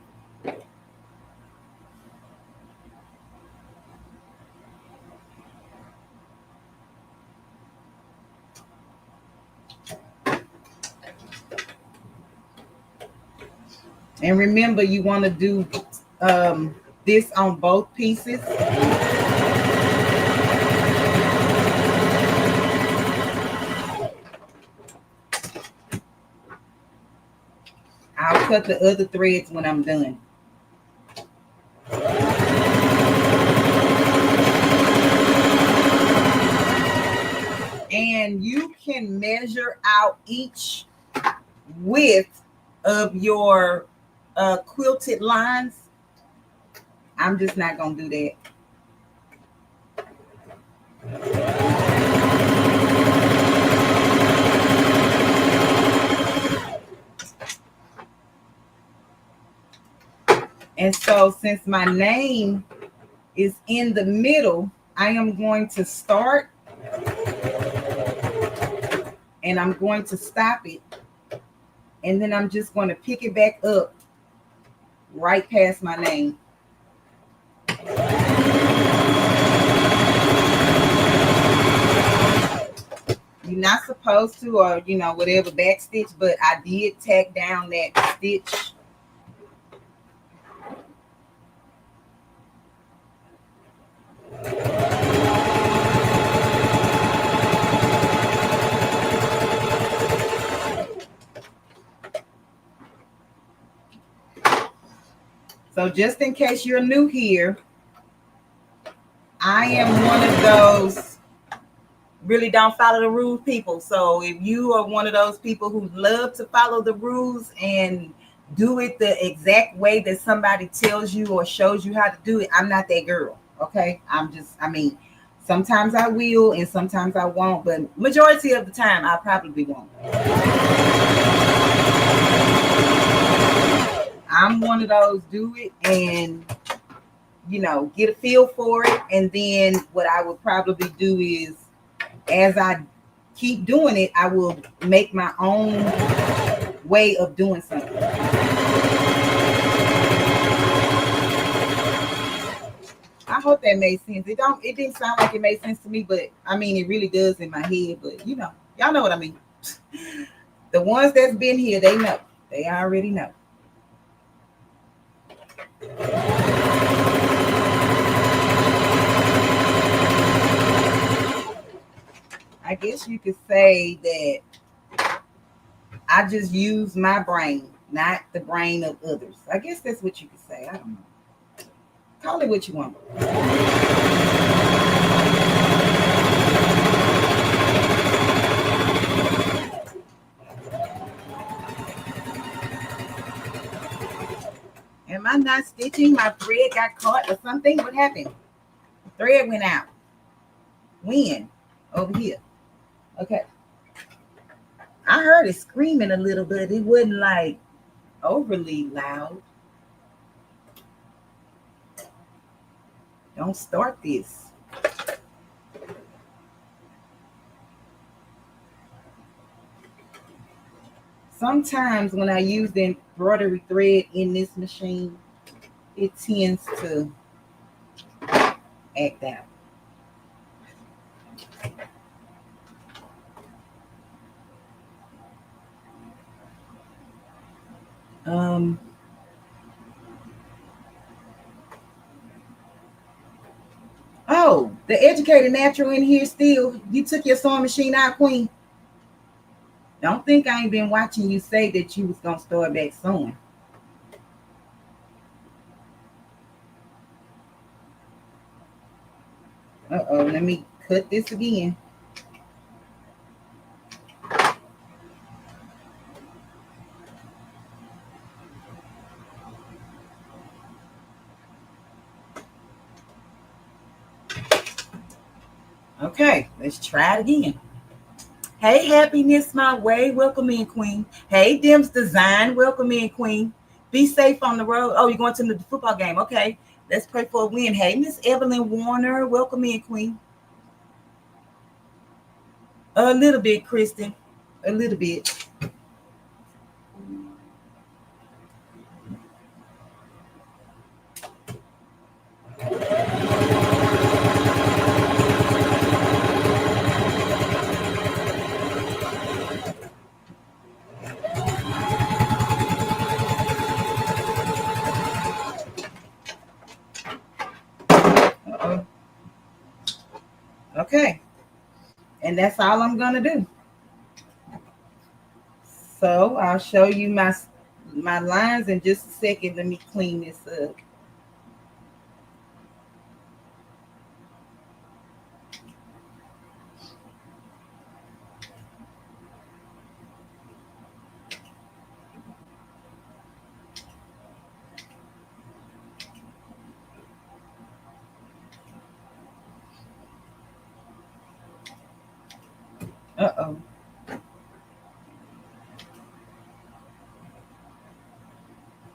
And remember, you want to do this on both pieces. I'll cut the other threads when I'm done. And you can measure out each width of your quilted lines. I'm just not going to do that. And so since my name is in the middle, I am going to start and I'm going to stop it. And then I'm just going to pick it back up right past my name. You're not supposed to, or whatever, back stitch, but I did tack down that stitch. So just in case you're new here, I am one of those really don't follow the rules people. So if you are one of those people who love to follow the rules and do it the exact way that somebody tells you or shows you how to do it, I'm not that girl. Okay. Sometimes I will and sometimes I won't, but majority of the time I probably won't. I'm one of those, do it and, you know, get a feel for it. And then what I would probably do is, as I keep doing it, I will make my own way of doing something. I hope that made sense. It didn't sound like it made sense to me, but I mean it really does in my head. But you know, y'all know what I mean. The ones that's been here, they know. They already know. I guess you could say that I just use my brain, not the brain of others. I guess that's what you could say. I don't know. Call it what you want. Am I not stitching? My thread got caught or something? What happened? Thread went out. When? Over here. Okay. I heard it screaming a little bit. It wasn't like overly loud. Don't start this. Sometimes when I use the embroidery thread in this machine, it tends to act out. Oh, the educated natural in here still. You took your sewing machine out, Queen. Don't think I ain't been watching you say that you was gonna start back sewing. Uh-oh, let me cut this again. Okay, let's try it again. Hey, Happiness My Way. Welcome in, Queen. Hey, Dim's Design. Welcome in, Queen. Be safe on the road. Oh, you're going to the football game. Okay, let's pray for a win. Hey, Miss Evelyn Warner. Welcome in, Queen. A little bit, Kristen. A little bit. Uh-oh. Okay. And that's all I'm going to do. So I'll show you my lines in just a second. Let me clean this up. Uh-oh.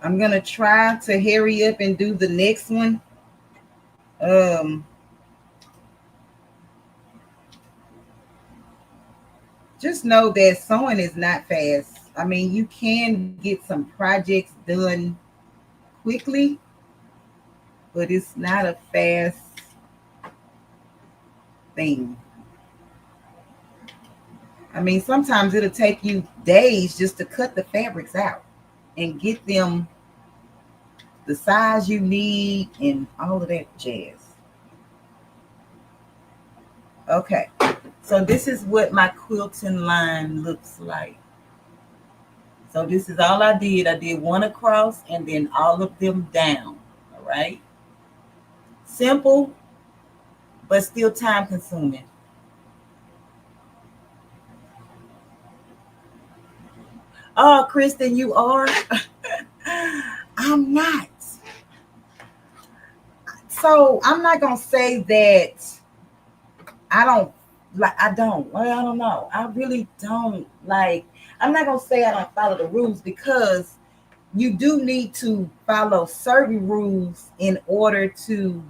I'm going to try to hurry up and do the next one. Just know that sewing is not fast. I mean, you can get some projects done quickly, but it's not a fast thing. I mean, sometimes it'll take you days just to cut the fabrics out and get them the size you need and all of that jazz. Okay, so this is what my quilting line looks like. So this is all I did. I did one across and then all of them down. All right. Simple, but still time consuming. Oh, Kristen, you are? I'm not. So I'm not going to say that I don't. Well, I don't know. I really don't like, I'm not going to say I don't follow the rules because you do need to follow certain rules in order to,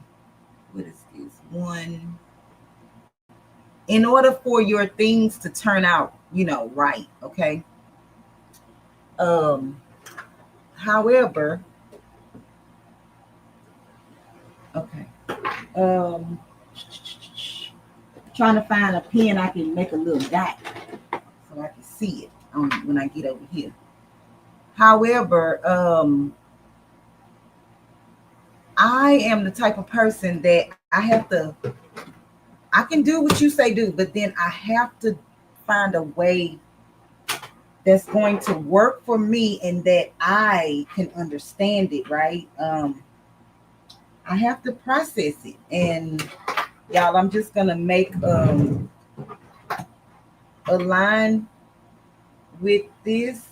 what is this one, in order for your things to turn out, right. Okay. um However, okay, um trying to find a pen I can make a little dot so I can see it when I get over here. However, I am the type of person that I can do what you say do, but then I have to find a way that's going to work for me and that I can understand it, right? I have to process it. And y'all, I'm just gonna make a line with this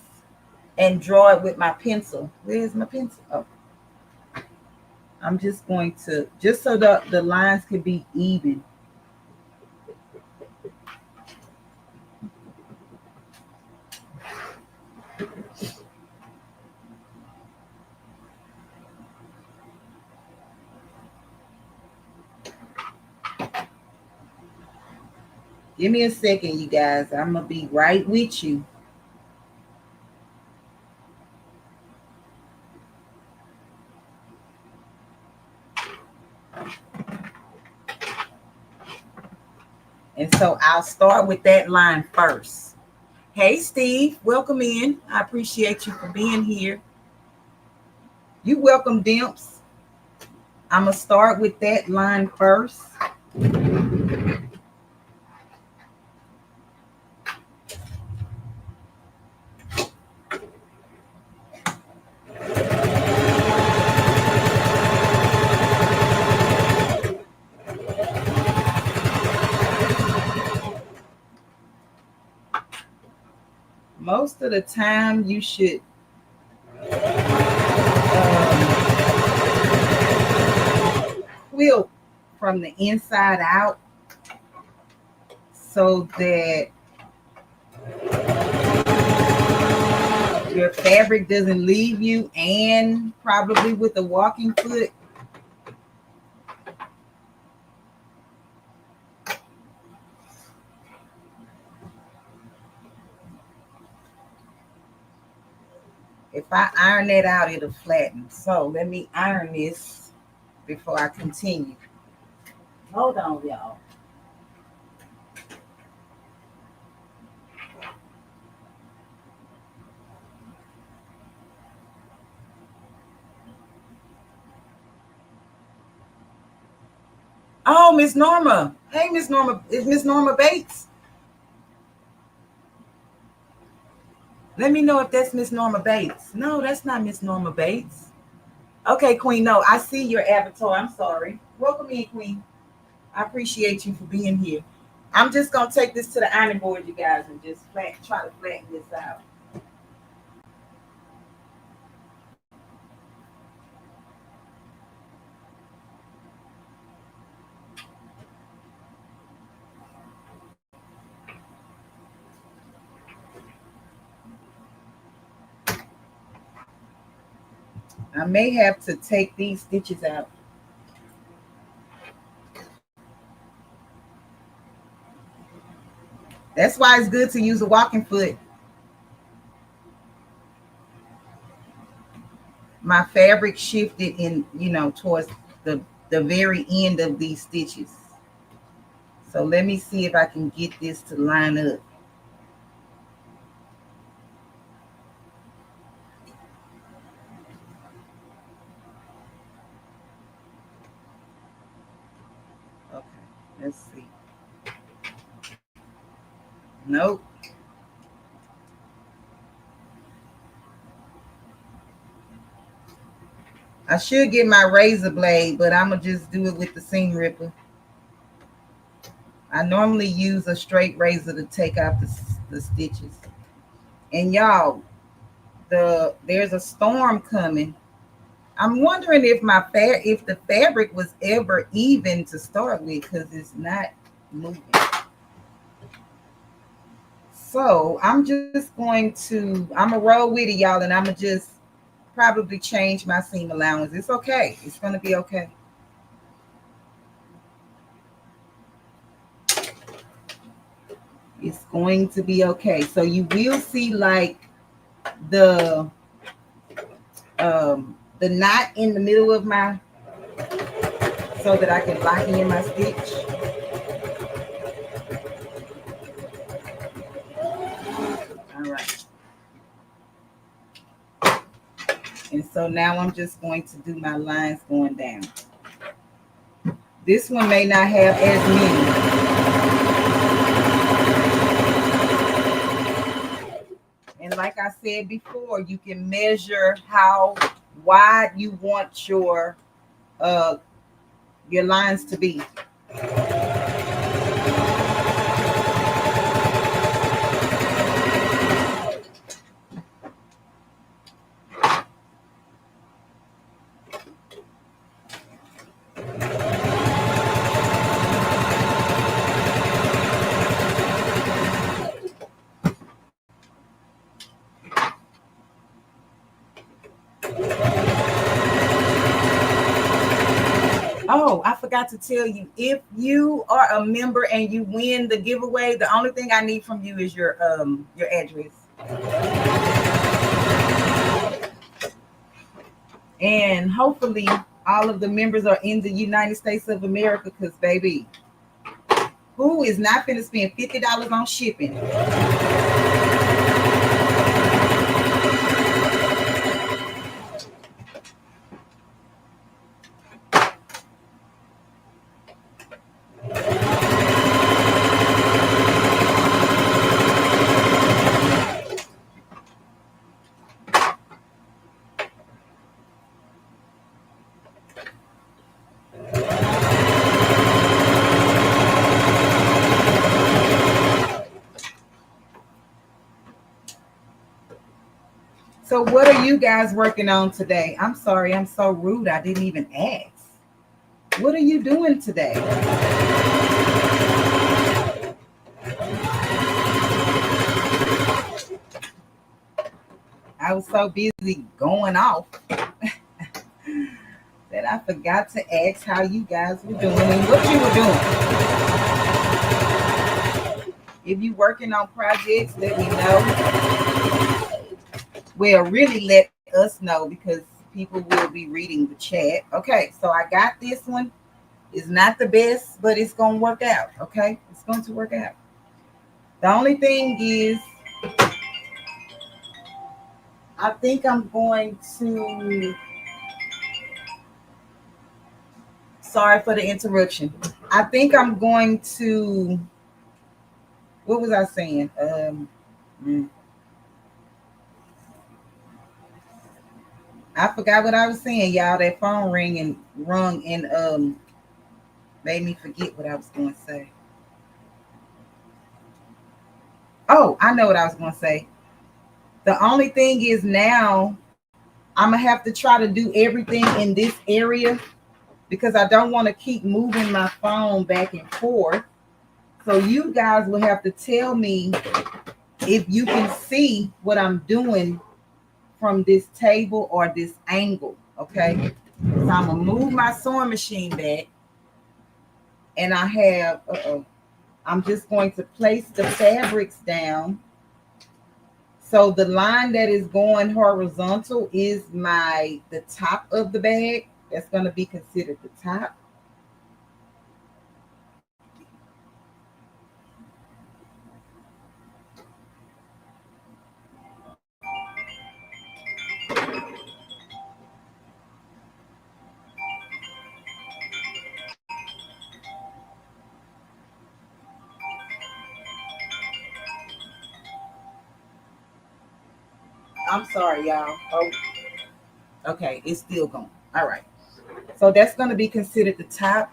and draw it with my pencil. Where's my pencil? Oh, I'm just going to, just so the lines can be even. Give me a second, you guys. I'm gonna be right with you. And so I'll start with that line first. Hey, Steve, welcome in. I appreciate you for being here. You welcome, Dimps. I'm gonna start with that line first. Most of the time, you should quilt from the inside out so that your fabric doesn't leave you, and probably with a walking foot. If I iron that out, it'll flatten. So let me iron this before I continue. Hold on, y'all. Oh, Miss Norma. Hey, Miss Norma. Is Miss Norma Bates? Let me know if that's Miss Norma Bates. No, that's not Miss Norma Bates. Okay, Queen. No, I see your avatar. I'm sorry. Welcome in, Queen. I appreciate you for being here. I'm just going to take this to the ironing board, you guys, and just try to flatten this out. I may have to take these stitches out. That's why it's good to use a walking foot. My fabric shifted in, towards the very end of these stitches. So let me see if I can get this to line up. Okay, let's see. Nope. I should get my razor blade, but I'm going to just do it with the seam ripper. I normally use a straight razor to take out the stitches. And y'all, there's a storm coming. I'm wondering if if the fabric was ever even to start with, because it's not moving. So I'm just going to roll with it, y'all, and I'm gonna just probably change my seam allowance. It's okay. It's going to be okay. It's going to be okay. So you will see like the knot in the middle of my, so that I can lock in my stitch. All right. And so now I'm just going to do my lines going down. This one may not have as many. And like I said before, you can measure how wide you want your lines to be. Oh, I forgot to tell you, if you are a member and you win the giveaway, the only thing I need from you is your address. And hopefully all of the members are in the United States of America, because baby, who is not going to spend $50 on shipping? So what are you guys working on today? I'm sorry, I'm so rude. I didn't even ask. What are you doing today? I was so busy going off that I forgot to ask how you guys were doing and what you were doing. If you're working on projects, let me know. Well, really let us know, because people will be reading the chat. Okay, so I got this one. It's not the best, but it's going to work out, okay? It's going to work out. The only thing is, I think I'm going to, sorry for the interruption. I think I'm going to, what was I saying? I forgot what I was saying, y'all. That phone rung and made me forget what I was going to say. Oh, I know what I was going to say. The only thing is now I'm going to have to try to do everything in this area, because I don't want to keep moving my phone back and forth. So you guys will have to tell me if you can see what I'm doing from this table or this angle, okay? So I'm going to move my sewing machine back, and I have, I'm just going to place the fabrics down. So the line that is going horizontal is the top of the bag. That's going to be considered the top. I'm sorry, y'all. Oh, okay, it's still going. All right. So that's going to be considered the top.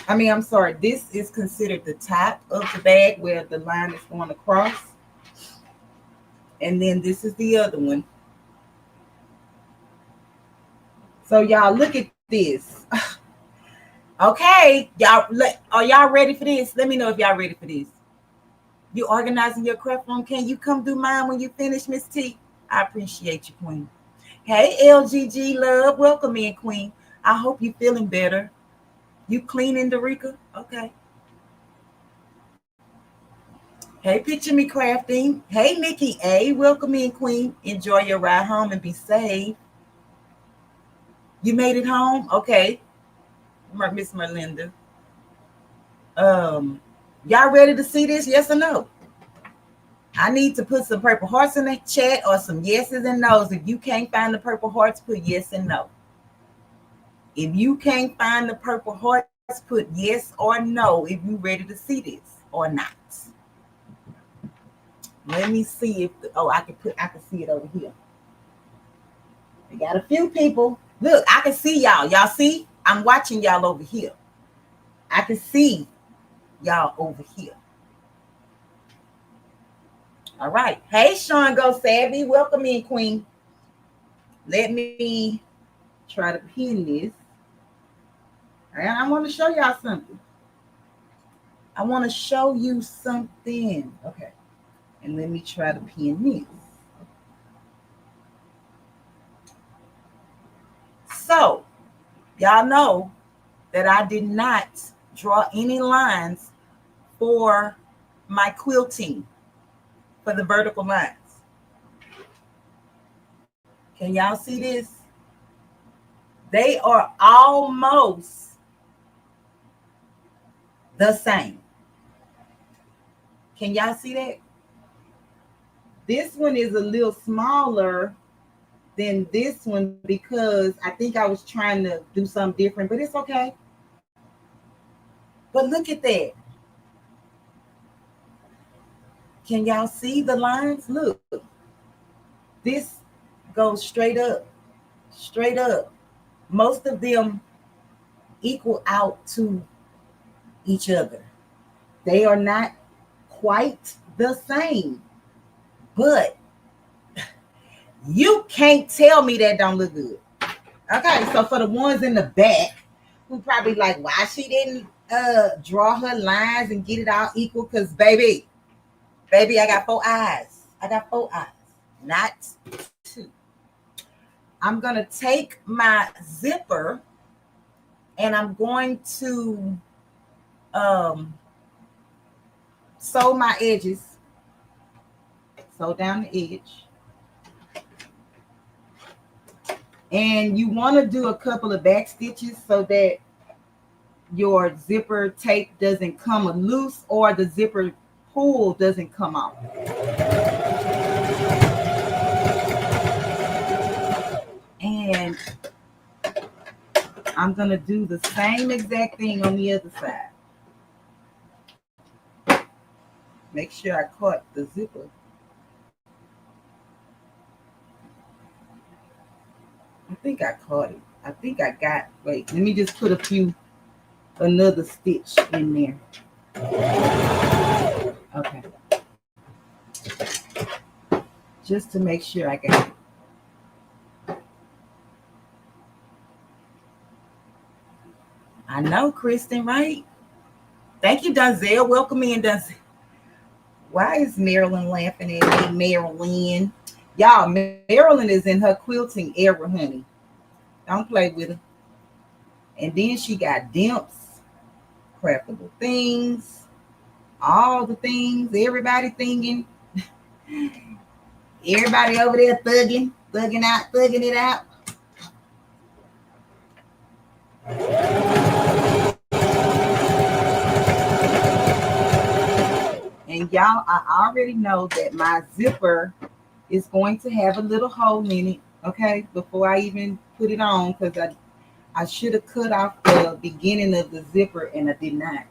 I'm sorry. This is considered the top of the bag where the line is going across. And then this is the other one. So y'all look at this. Okay, y'all, are y'all ready for this? Let me know if y'all ready for this. You organizing your craft room? Can you come do mine when you finish, Miss T? I appreciate you, Queen. Hey, LGG love. Welcome in, Queen. I hope you're feeling better. You cleaning, Derica? Okay. Hey, Picture Me Crafting. Hey, Nikki A. Welcome in, Queen. Enjoy your ride home and be safe. You made it home? Okay. Miss Merlinda. Y'all ready to see this? Yes or no? I need to put some purple hearts in the chat or some yeses and nos. If you can't find the purple hearts, put yes and no. If you can't find the purple hearts, put yes or no if you're ready to see this or not. Let me see if I can see it over here. We got a few people. Look, I can see y'all. Y'all see? I'm watching y'all over here. I can see y'all over here. All right. Hey, Sean Go Savvy. Welcome in, Queen. Let me try to pin this. And I want to show y'all something. I want to show you something. Okay. And let me try to pin this. So, y'all know that I did not draw any lines for my quilting for the vertical lines. Can y'all see this? They are almost the same. Can y'all see that? This one is a little smaller than this one because I think I was trying to do something different, but it's okay. But look at that. Can y'all see the lines? Look. This goes straight up, straight up. Most of them equal out to each other. They are not quite the same, but you can't tell me that don't look good. Okay, so for the ones in the back who probably like why she didn't draw her lines and get it all equal, because baby, I got 4 eyes. I got 4 eyes, not 2. I'm gonna take my zipper and I'm going to sew my edges, sew down the edge. And you want to do a couple of back stitches so that your zipper tape doesn't come loose or the zipper pull doesn't come off. And I'm going to do the same exact thing on the other side. Make sure I caught the zipper. I think I caught it. I think I got, wait, let me just put another stitch in there. Okay. Just to make sure I got it. I know, Kristen, right? Thank you, Donzel. Welcome in, Donzel. Why is Marilyn laughing at me, Marilyn? Y'all, Marilyn is in her quilting era, honey. Don't play with her. And then she got dimps, craftable things, all the things, everybody thinking. Everybody over there thugging it out. And y'all, I already know that my zipper is going to have a little hole in it, okay, before I even put it on, because I should have cut off the beginning of the zipper and I did not.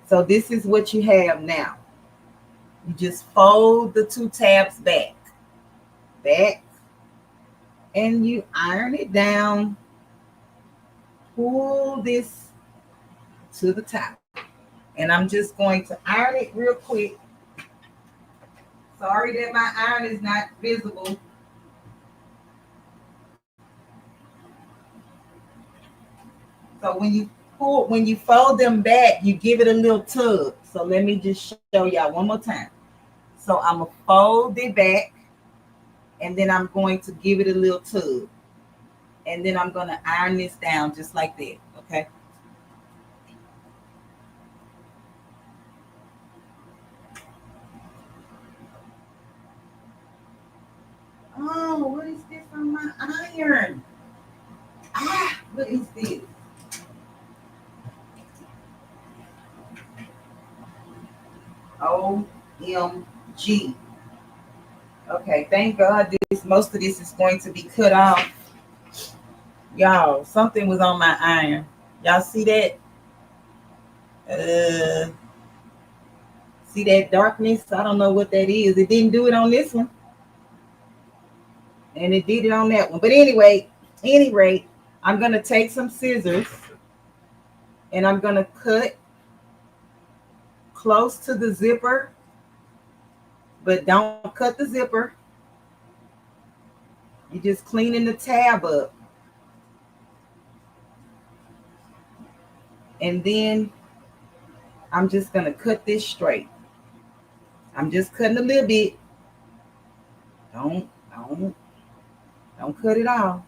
So this is what you have now. You just fold the 2 tabs back, and you iron it down. Pull this to the top. And I'm just going to iron it real quick. Sorry that my iron is not visible. So when you fold them back, you give it a little tug. So let me just show y'all one more time. So I'm gonna fold it back. And then I'm going to give it a little tug. And then I'm going to iron this down just like that, okay? Oh, what is this on my iron? Ah, what is this? OMG. Okay, thank God this most of this is going to be cut off. Y'all, something was on my iron. Y'all see that? See that darkness? I don't know what that is. It didn't do it on this one. And it did it on that one. But anyway, any rate, I'm going to take some scissors and I'm going to cut close to the zipper, but don't cut the zipper. You're just cleaning the tab up. And then I'm just going to cut this straight. I'm just cutting a little bit. Don't cut it off.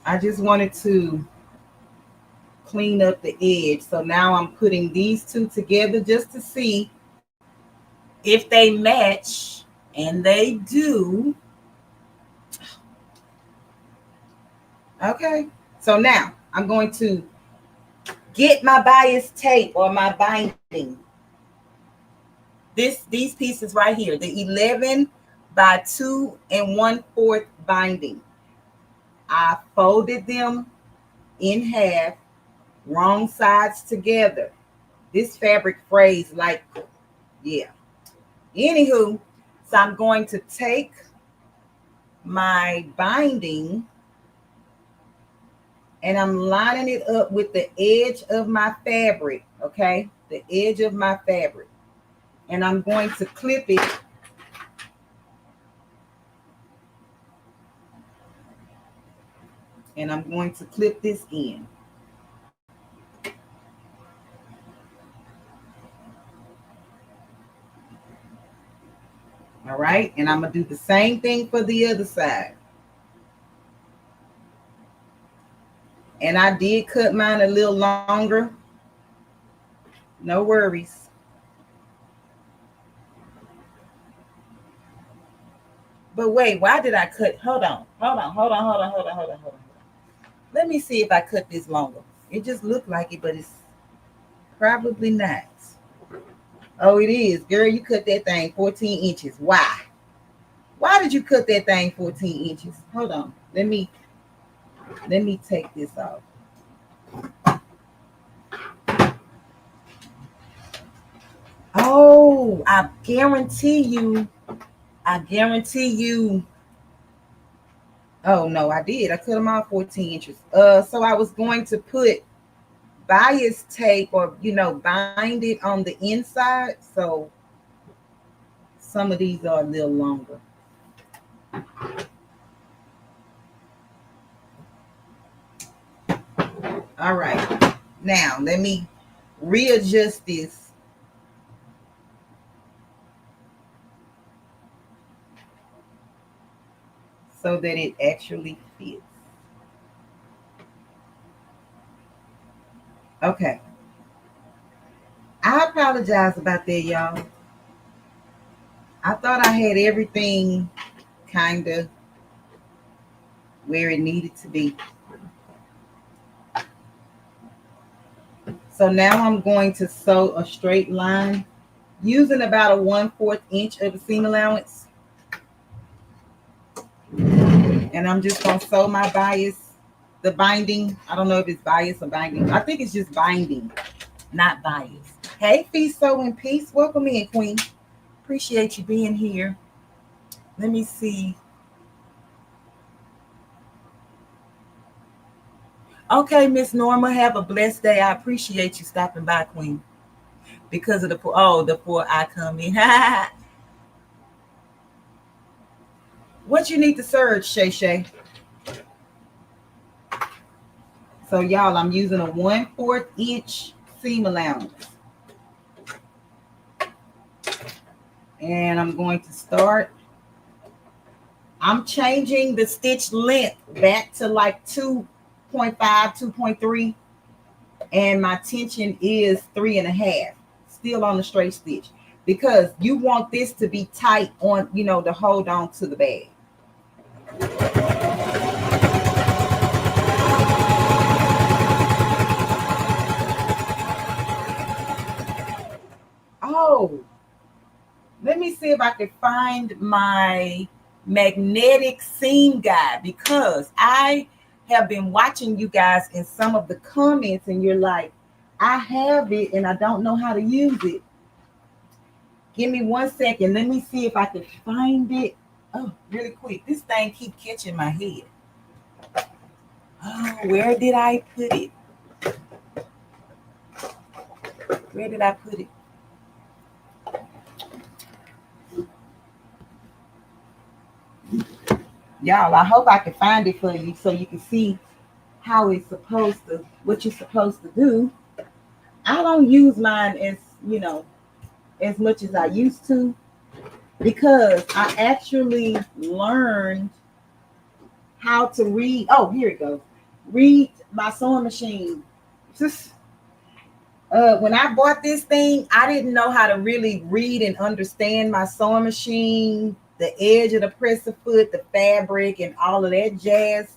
I just wanted to clean up the edge. So now I'm putting these two together just to see if they match, and they do. Okay, so now I'm going to get my bias tape or my binding. These pieces right here, the 11 by 2 1/4 binding. I folded them in half, wrong sides together. This fabric frays like, yeah. Anywho, so I'm going to take my binding and I'm lining it up with the edge of my fabric, okay? The edge of my fabric. And I'm going to clip it. And I'm going to clip this in. All right, and I'm going to do the same thing for the other side. And I did cut mine a little longer. No worries. But wait, why did I cut? Hold on. Let me see if I cut this longer. It just looked like it, but it's probably not. Oh, it is. Girl, you cut that thing 14 inches. Why? Why did you cut that thing 14 inches? Hold on. Let me take this off. Oh, I guarantee you. Oh no, I did. I cut them off 14 inches. So I was going to put bias tape or bind it on the inside. So some of these are a little longer. All right. Now let me readjust this. So that it actually fits. Okay. I apologize about that, y'all. I thought I had everything kind of where it needed to be. So now I'm going to sew a straight line using about a 1/4 inch of the seam allowance. And I'm just going to sew my bias, the binding. I don't know if it's bias or binding. I think it's just binding, not bias. Hey, Feast Sew in Peace. Welcome in, Queen. Appreciate you being here. Let me see. Okay, Miss Norma, have a blessed day. I appreciate you stopping by, Queen. Because of the poor I come in. What you need to surge, Shay Shay? So y'all, I'm using a 1/4 inch seam allowance. And I'm going to start. I'm changing the stitch length back to like 2.5, 2.3. And my tension is 3.5. Still on the straight stitch. Because you want this to be tight on, to hold on to the bag. Oh, let me see if I can find my magnetic seam guide, because I have been watching you guys in some of the comments and you're like, I have it and I don't know how to use it. Give me 1 second. Let me see if I can find it. Oh, really quick. This thing keep catching my head. Oh, where did I put it? Where did I put it? Y'all, I hope I can find it for you so you can see how it's supposed to, what you're supposed to do. I don't use mine as much as I used to, because I actually learned how to read. Oh, here it goes. Read my sewing machine. Just when I bought this thing, I didn't know how to really read and understand my sewing machine, the edge of the presser foot, the fabric, and all of that jazz.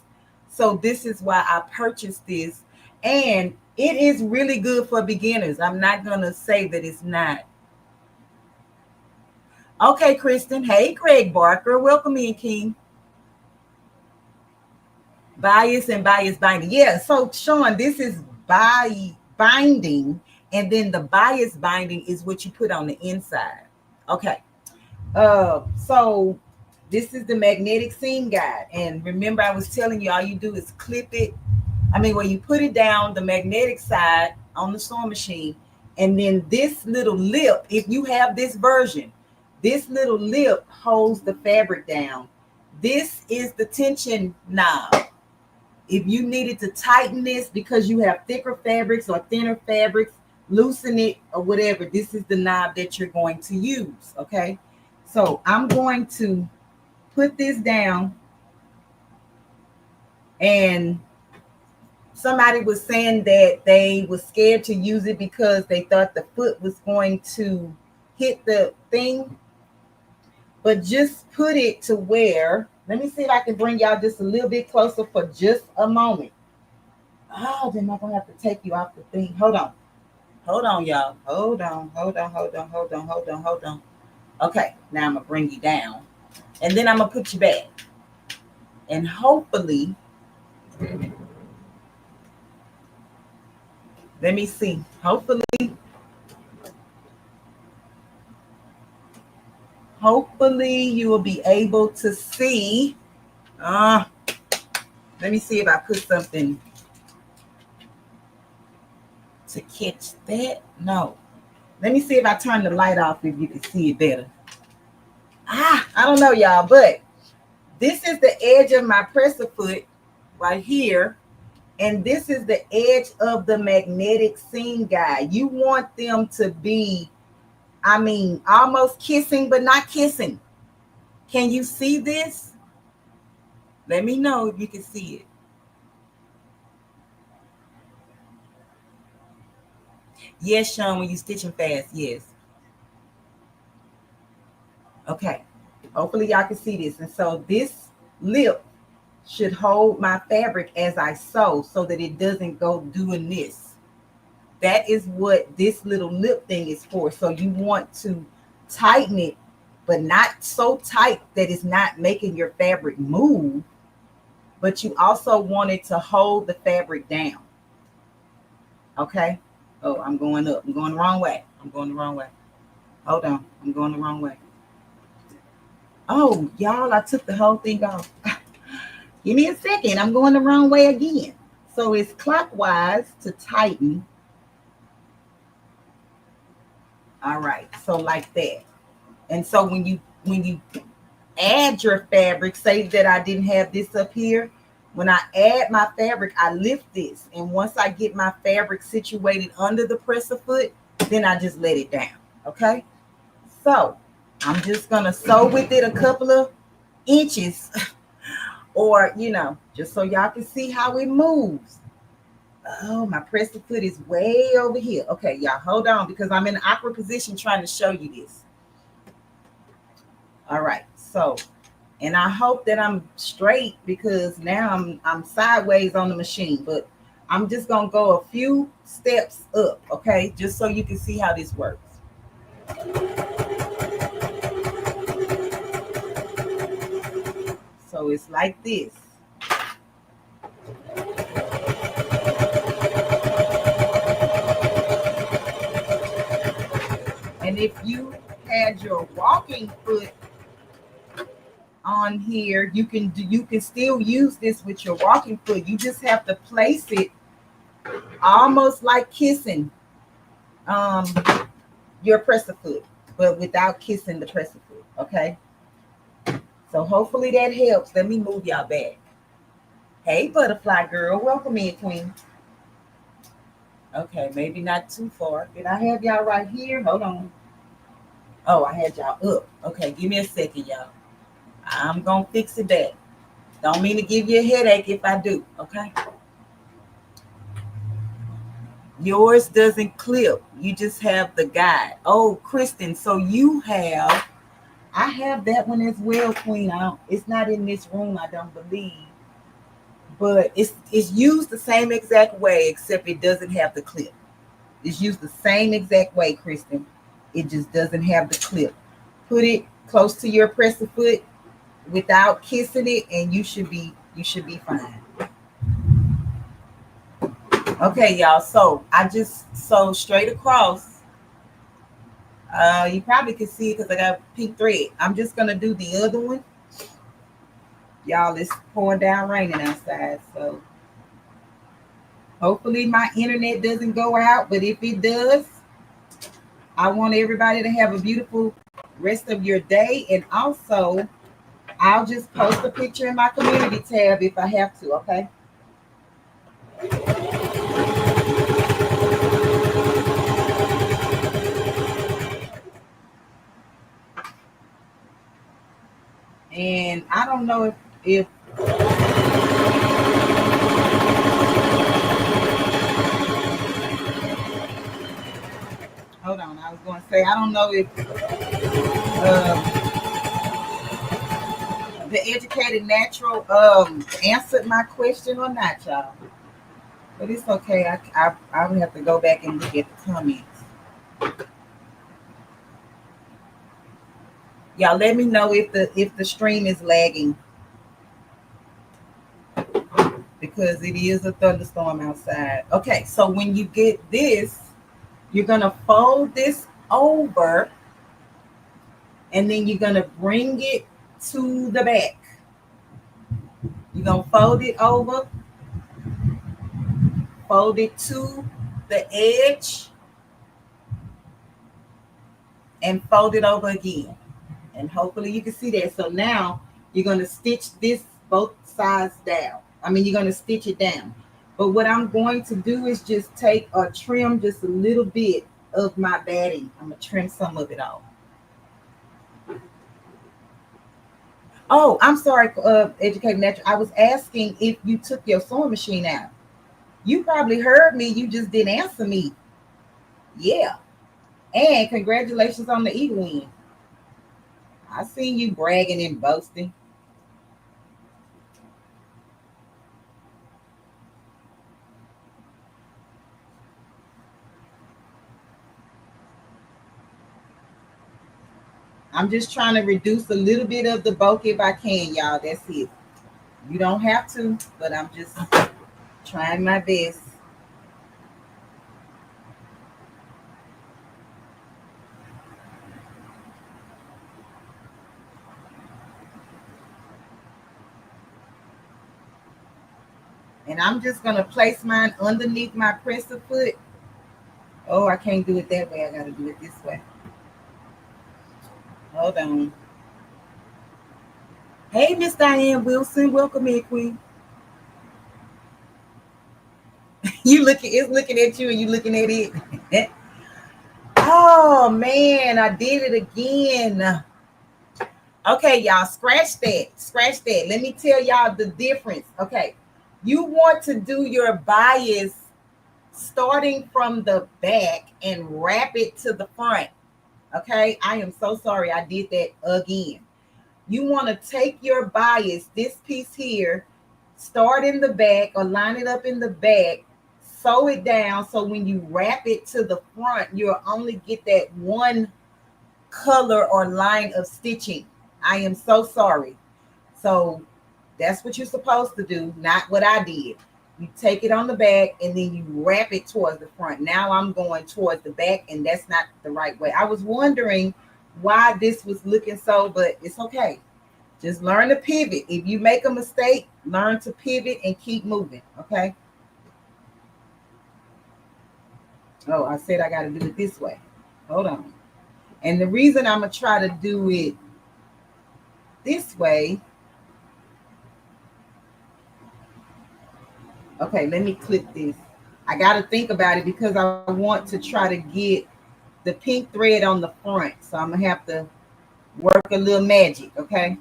So this is why I purchased this. And it is really good for beginners. I'm not going to say that it's not. Okay, Kristen. Hey, Craig Barker. Welcome in, King. Bias and bias binding. Yeah, so Sean, this is binding, and then the bias binding is what you put on the inside. Okay. So this is the magnetic seam guide. And remember, I was telling you, all you do is clip it. When you put it down, the magnetic side on the sewing machine, and then this little lip, if you have this version, this little lip holds the fabric down. This is the tension knob. If you needed to tighten this because you have thicker fabrics or thinner fabrics, loosen it or whatever, this is the knob that you're going to use, okay? So I'm going to put this down, and somebody was saying that they were scared to use it because they thought the foot was going to hit the thing. But just put it to where, let me see if I can bring y'all just a little bit closer for just a moment. Oh, then I'm going to have to take you off the thing. Hold on. Hold on, y'all. Hold on. Okay, now I'm going to bring you down. And then I'm going to put you back. And hopefully, let me see. Hopefully you will be able to see. Let me see if I put something to catch that. No. Let me see if I turn the light off if you can see it better. I don't know, y'all, but this is the edge of my presser foot right here. And this is the edge of the magnetic seam guide. You want them to be, almost kissing, but not kissing. Can you see this? Let me know if you can see it. Yes, Sean, when you're stitching fast, yes. Okay, hopefully y'all can see this. And so this lip should hold my fabric as I sew so that it doesn't go doing this. That is what this little lip thing is for. So you want to tighten it, but not so tight that it's not making your fabric move, but you also want it to hold the fabric down. Okay. Oh, I'm going up. I'm going the wrong way. Hold on. I'm going the wrong way. Oh, y'all, I took the whole thing off. Give me a second. I'm going the wrong way again. So it's clockwise to tighten. All right, so like that. And so when you add your fabric, say that I didn't have this up here. When I add my fabric, I lift this. And once I get my fabric situated under the presser foot, then I just let it down. Okay. So I'm just going to sew with it a couple of inches or, just so y'all can see how it moves. Oh, my presser foot is way over here. Okay, y'all, hold on because I'm in an awkward position trying to show you this. All right. So and I hope that I'm straight because now I'm sideways on the machine, but I'm just gonna go a few steps up, okay? Just so you can see how this works. So it's like this. And if you had your walking foot on here, you can still use this with your walking foot. You just have to place it almost like kissing um your presser foot, but without kissing the presser foot, okay? So hopefully that helps. Let me move y'all back. Hey, butterfly girl. Welcome in, queen. Okay, maybe not too far. Did I have y'all right here? Hold on. Oh, I had y'all up. Okay, give me a second, y'all. I'm going to fix it back. Don't mean to give you a headache if I do, okay? Yours doesn't clip. You just have the guide. Oh, Kristen, so I have that one as well, queen. It's not in this room, I don't believe. But it's used the same exact way, except it doesn't have the clip. It's used the same exact way, Kristen. It just doesn't have the clip. Put it close to your presser foot without kissing it, and you should be fine. Okay, y'all. So I just sewed straight across. You probably can see it because I got pink thread. I'm just gonna do the other one. Y'all, it's pouring down raining outside, so hopefully my internet doesn't go out. But if it does, I want everybody to have a beautiful rest of your day. And also, I'll just post a picture in my community tab if I have to, okay? And I don't know if hold on, I was going to say, I don't know if the educated natural answered my question or not, y'all. But it's okay. I would have to go back and look at the comments. Y'all let me know if the stream is lagging because it is a thunderstorm outside. Okay, so when you get this, you're gonna fold this over and then you're gonna bring it to the back. You're gonna fold it over, fold it to the edge, and fold it over again. And hopefully you can see that. So now you're going to stitch this both sides down. I mean, you're going to stitch it down. But what I'm going to do is just take or trim just a little bit of my batting. I'm going to trim some of it off. Oh, I'm sorry, Educated Natural. I was asking if you took your sewing machine out. You probably heard me. You just didn't answer me. Yeah. And congratulations on the Eagle win. I seen you bragging and boasting. I'm just trying to reduce a little bit of the bulk if I can, y'all. That's it. You don't have to, but I'm just trying my best. And I'm just going to place mine underneath my presser foot. Oh, I can't do it that way. I got to do it this way. Hold on. Hey, Miss Diane Wilson. Welcome in, Queen. It's looking at you and you looking at it. Oh, man. I did it again. Okay, y'all, scratch that. Scratch that. Let me tell y'all the difference. Okay. You want to do your bias starting from the back and wrap it to the front. Okay, I am so sorry I did that again. You want to take your bias, this piece here, start in the back or line it up in the back, sew it down so when you wrap it to the front, you'll only get that one color or line of stitching. I am so sorry. So that's what you're supposed to do, not what I did. You take it on the back and then you wrap it towards the front. Now I'm going towards the back and that's not the right way. I was wondering why this was looking so, but it's okay. Just learn to pivot. If you make a mistake, learn to pivot and keep moving, okay? Oh, I said I got to do it this way. Hold on. And the reason I'm going to try to do it this way. Okay, let me clip this. I got to think about it because I want to try to get the pink thread on the front. So I'm going to have to work a little magic, okay?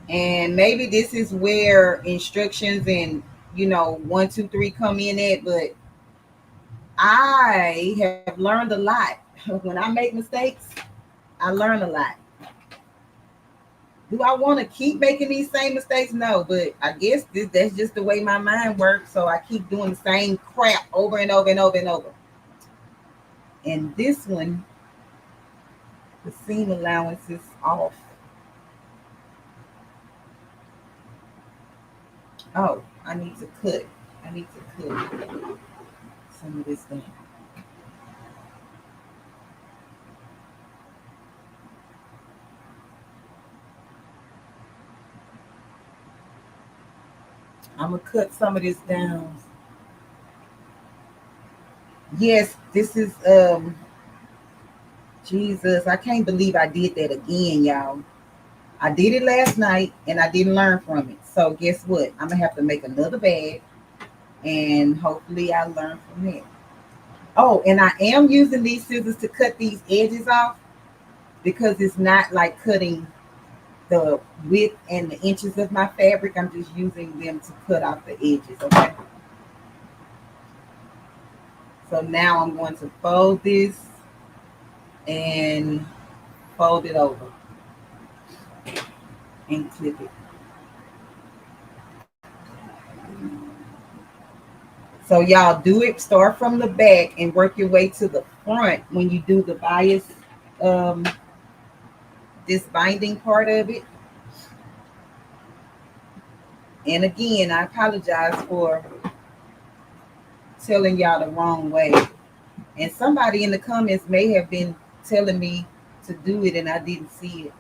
And maybe this is where instructions and, 1, 2, 3 come in at, but I have learned a lot. When I make mistakes, I learn a lot. Do I want to keep making these same mistakes? No, but I guess that's just the way my mind works. So I keep doing the same crap over and over and over and over. And this one, the seam allowance is off. Oh, I need to cut. Some of this down. I'm going to cut some of this down. Yes, this is, Jesus, I can't believe I did that again, y'all. I did it last night and I didn't learn from it. So guess what? I'm going to have to make another bag and hopefully I learn from it. Oh, and I am using these scissors to cut these edges off because it's not like cutting the width and the inches of my fabric. I'm just using them to cut off the edges, okay? So now I'm going to fold this and fold it over and clip it. So y'all do it, start from the back and work your way to the front when you do the bias, this binding part of it. And again, I apologize for telling y'all the wrong way. And somebody in the comments may have been telling me to do it and I didn't see it.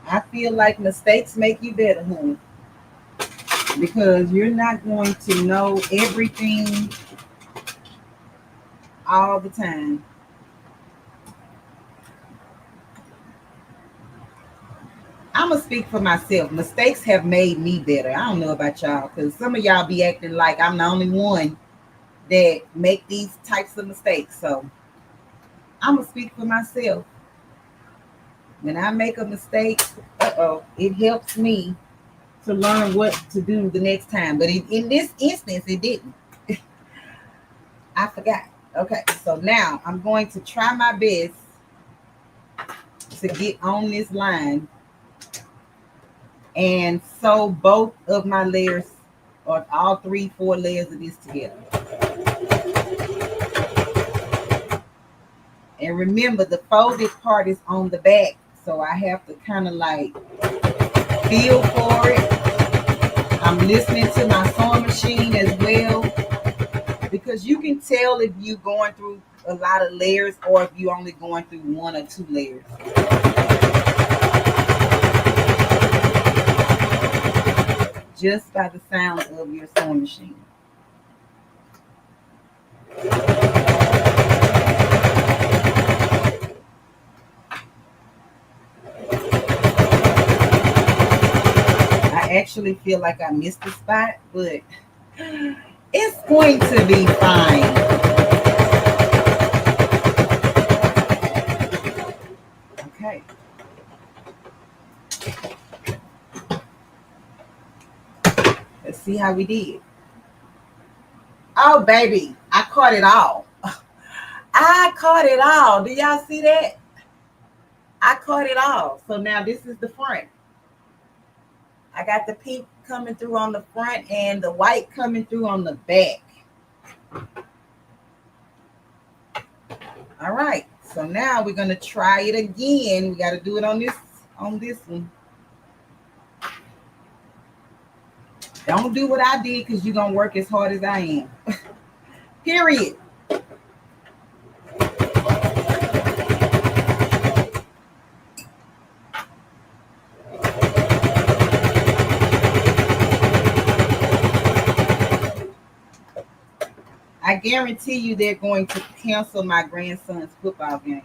I feel like mistakes make you better, honey. Because you're not going to know everything all the time. I'm going to speak for myself. Mistakes have made me better. I don't know about y'all because some of y'all be acting like I'm the only one that make these types of mistakes. So I'm going to speak for myself. When I make a mistake, it helps me to learn what to do the next time. But in this instance, it didn't. I forgot. Okay, so now I'm going to try my best to get on this line and sew both of my layers or all 3, 4 layers of this together. And remember, the folded part is on the back, so I have to kind of like feel for it. I'm listening to my sewing machine as well, because you can tell if you're going through a lot of layers or if you're only going through 1 or 2 layers. Just by the sound of your sewing machine. I actually feel like I missed a spot, but it's going to be fine. Okay. Let's see how we did. Oh, baby, I caught it all. I caught it all. Do y'all see that? I caught it all. So now this is the front. I got the pink coming through on the front and the white coming through on the back. All right. So now we're going to try it again. We got to do it on this one. Don't do what I did, because you're going to work as hard as I am. Period. I guarantee you they're going to cancel my grandson's football game.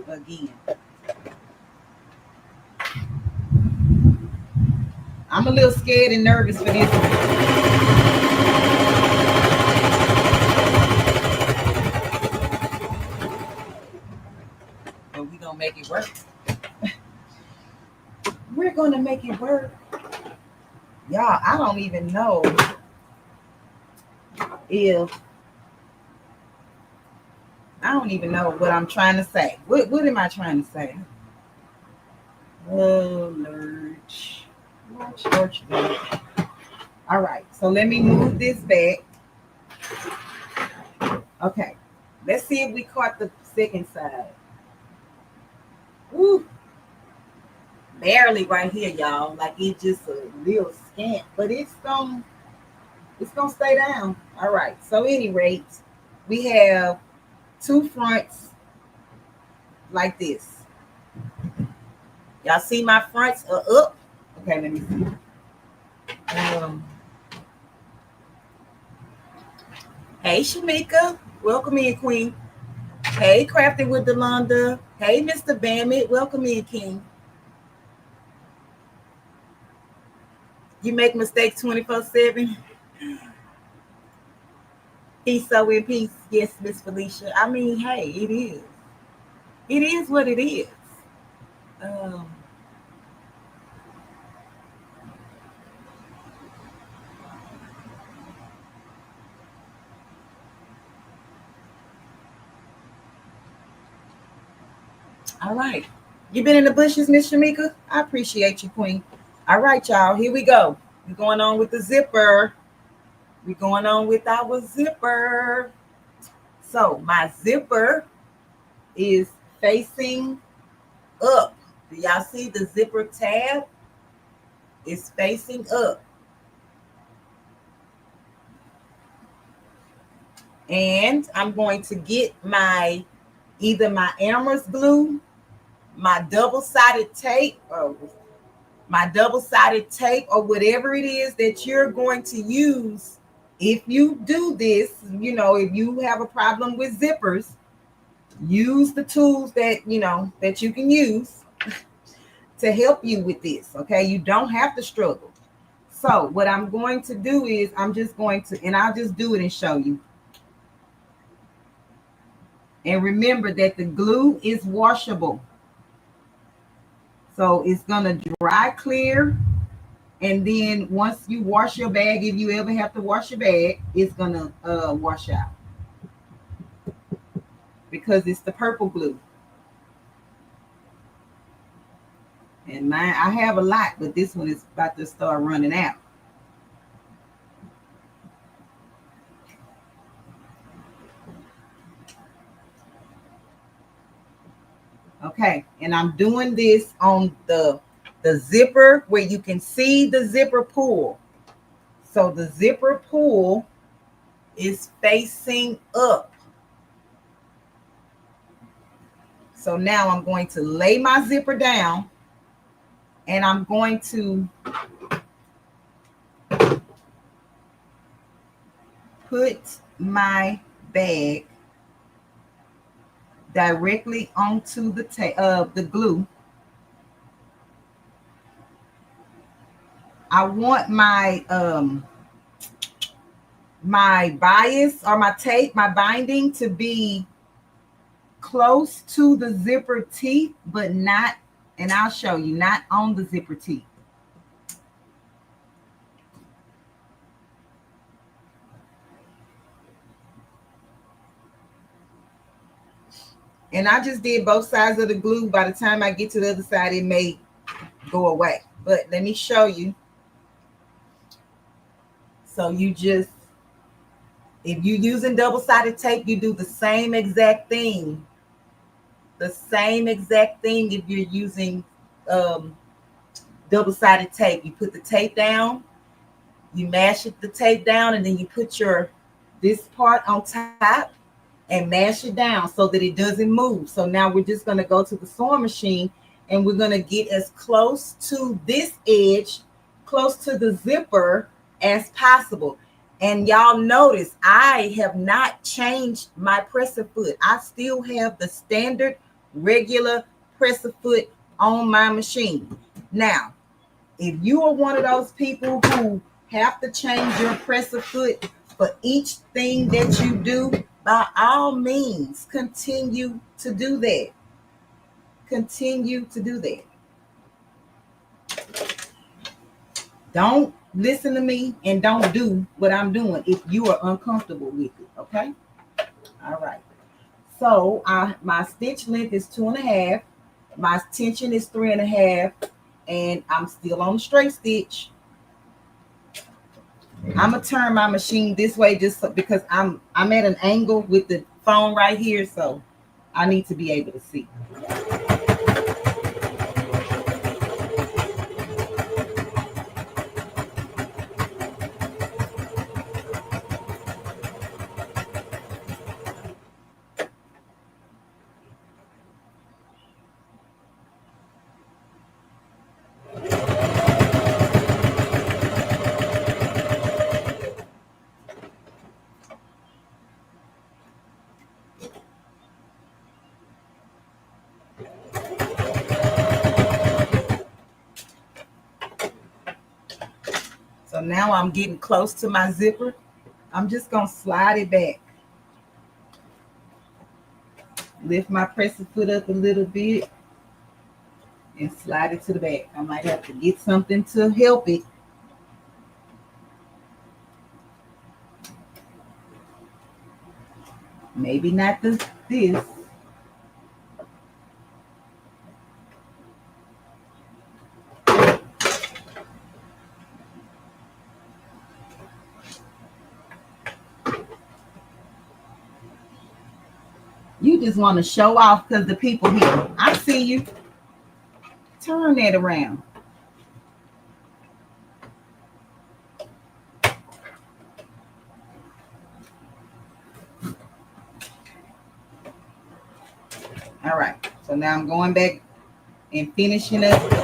Again. I'm a little scared and nervous for this one. But we're going to make it work. We're going to make it work. Y'all, I don't even know I don't even know what I'm trying to say. What am I trying to say? Oh, Lord. Church. All right, so let me move this back. Okay, let's see if we caught the second side. Woo. Barely right here, y'all. Like it's just a little scant, but it's gonna stay down. All right. So, any rate, we have 2 fronts like this. Y'all see my fronts are up. Okay, let me see. Hey, Shamika, welcome in, Queen. Hey, Crafted with Delonda. Hey, Mr. Bammit, welcome in, King. You make mistakes 24/7. Peace, so in peace. Yes, Miss Felicia. I mean, hey, it is. It is what it is. All right. You been in the bushes, Miss Shamika? I appreciate you, Queen. All right, y'all. Here we go. We're going on with the zipper. We're going on with our zipper. So my zipper is facing up. Do y'all see the zipper tab? It's facing up. And I'm going to get either my Amherst glue, my double-sided tape, or whatever it is that you're going to use. If you do this, if you have a problem with zippers, use the tools that you can use to help you with this. Okay, you don't have to struggle. So what I'm going to do is I'll just do it and show you. And remember that the glue is washable. So it's going to dry clear. And then once you wash your bag, if you ever have to wash your bag, it's going to wash out. Because it's the purple glue. And I have a lot, but this one is about to start running out. And I'm doing this on the zipper where you can see the zipper pull. So the zipper pull is facing up. So now I'm going to lay my zipper down and I'm going to put my bag directly onto the glue. I want my my bias or my tape, my binding to be close to the zipper teeth, but not, and I'll show you, not on the zipper teeth. And I just did both sides of the glue. By the time I get to the other side, it may go away. But let me show you. So you just, if you're using double-sided tape, you do the same exact thing. The same exact thing if you're using double-sided tape. You put the tape down, you mash the tape down, and then you put this part on top and mash it down so that it doesn't move. So now we're just going to go to the sewing machine and we're going to get as close to this edge, close to the zipper as possible. And y'all notice I have not changed my presser foot. I still have the standard regular presser foot on my machine. Now, if you are one of those people who have to change your presser foot for each thing that you do, by all means, continue to do that. Continue to do that. Don't listen to me and don't do what I'm doing if you are uncomfortable with it, okay? All right. So my stitch length is 2.5. My tension is 3.5, and I'm still on the straight stitch. I'm gonna turn my machine this way just because I'm at an angle with the phone right here, so I need to be able to see. So now I'm getting close to my zipper. I'm just going to slide it back. Lift my presser foot up a little bit and slide it to the back. I might have to get something to help it. Maybe not this. You just want to show off because the people here. I see you. Turn that around. All right. So now I'm going back and finishing it.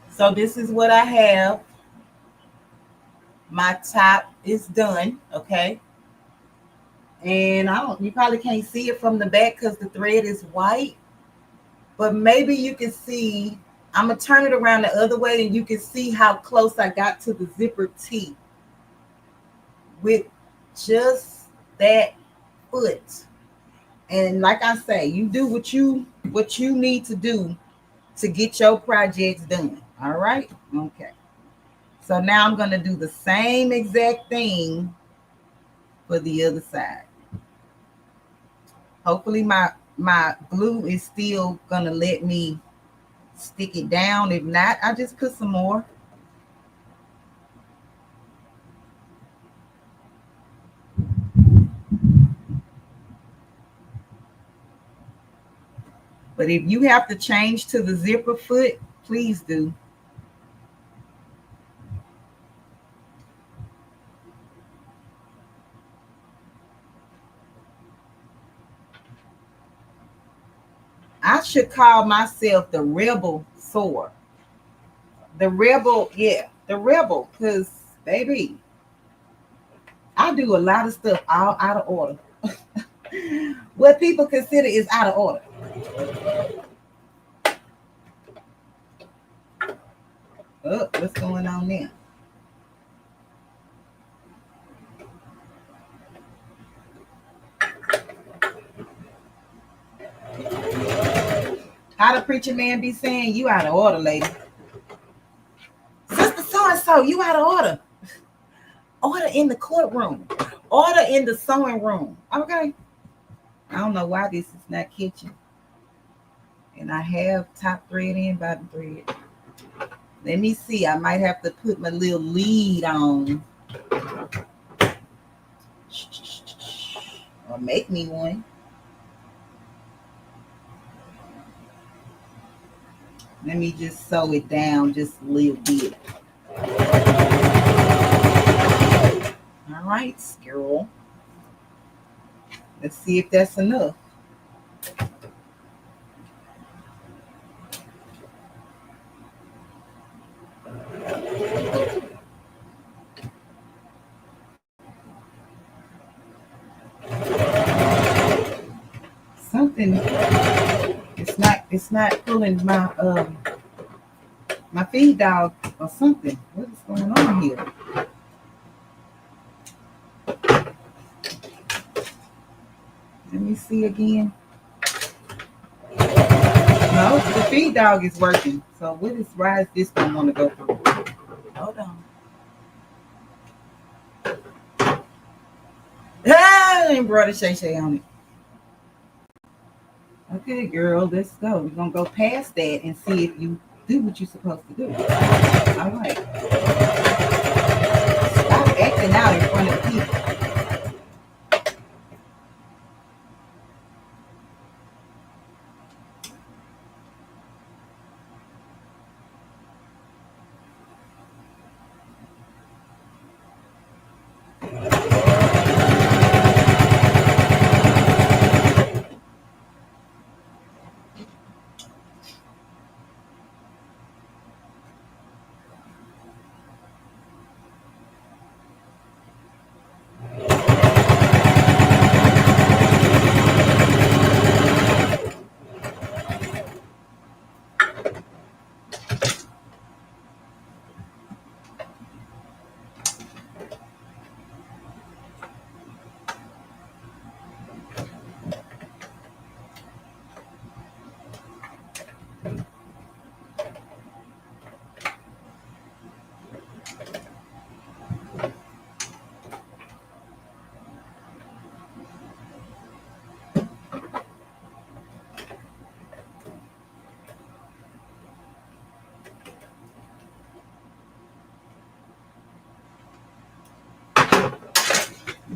So this is what I have. My top is done, okay? And you probably can't see it from the back because the thread is white. But maybe you can see, I'm going to turn it around the other way and you can see how close I got to the zipper teeth with just that foot. And like I say, you do what you need to do to get your projects done. All right? Okay. So now I'm going to do the same exact thing for the other side. Hopefully my glue is still going to let me stick it down. If not, I just put some more. But if you have to change to the zipper foot, please do. I should call myself the rebel sewer. The rebel, yeah, the rebel, because baby, I do a lot of stuff all out of order. What people consider is out of order. Oh, what's going on there? How the preacher man be saying, you out of order, lady. Sister so-and-so, you out of order. Order in the courtroom. Order in the sewing room. Okay. I don't know why this is not catching. And I have top thread and bottom thread. Let me see. I might have to put my little lead on. Or make me one. Let me just sew it down just a little bit. All right, girl. Let's see if that's enough. Something it's not pulling my feed dog or something. What is going on here? Let me see again. No, the feed dog is working. So why is this one want to go through? Hold on. Ah, and brought a Shay on it. Okay, girl, let's go. We're gonna go past that and see if you do what you're supposed to do. All right. Stop acting out in front of people.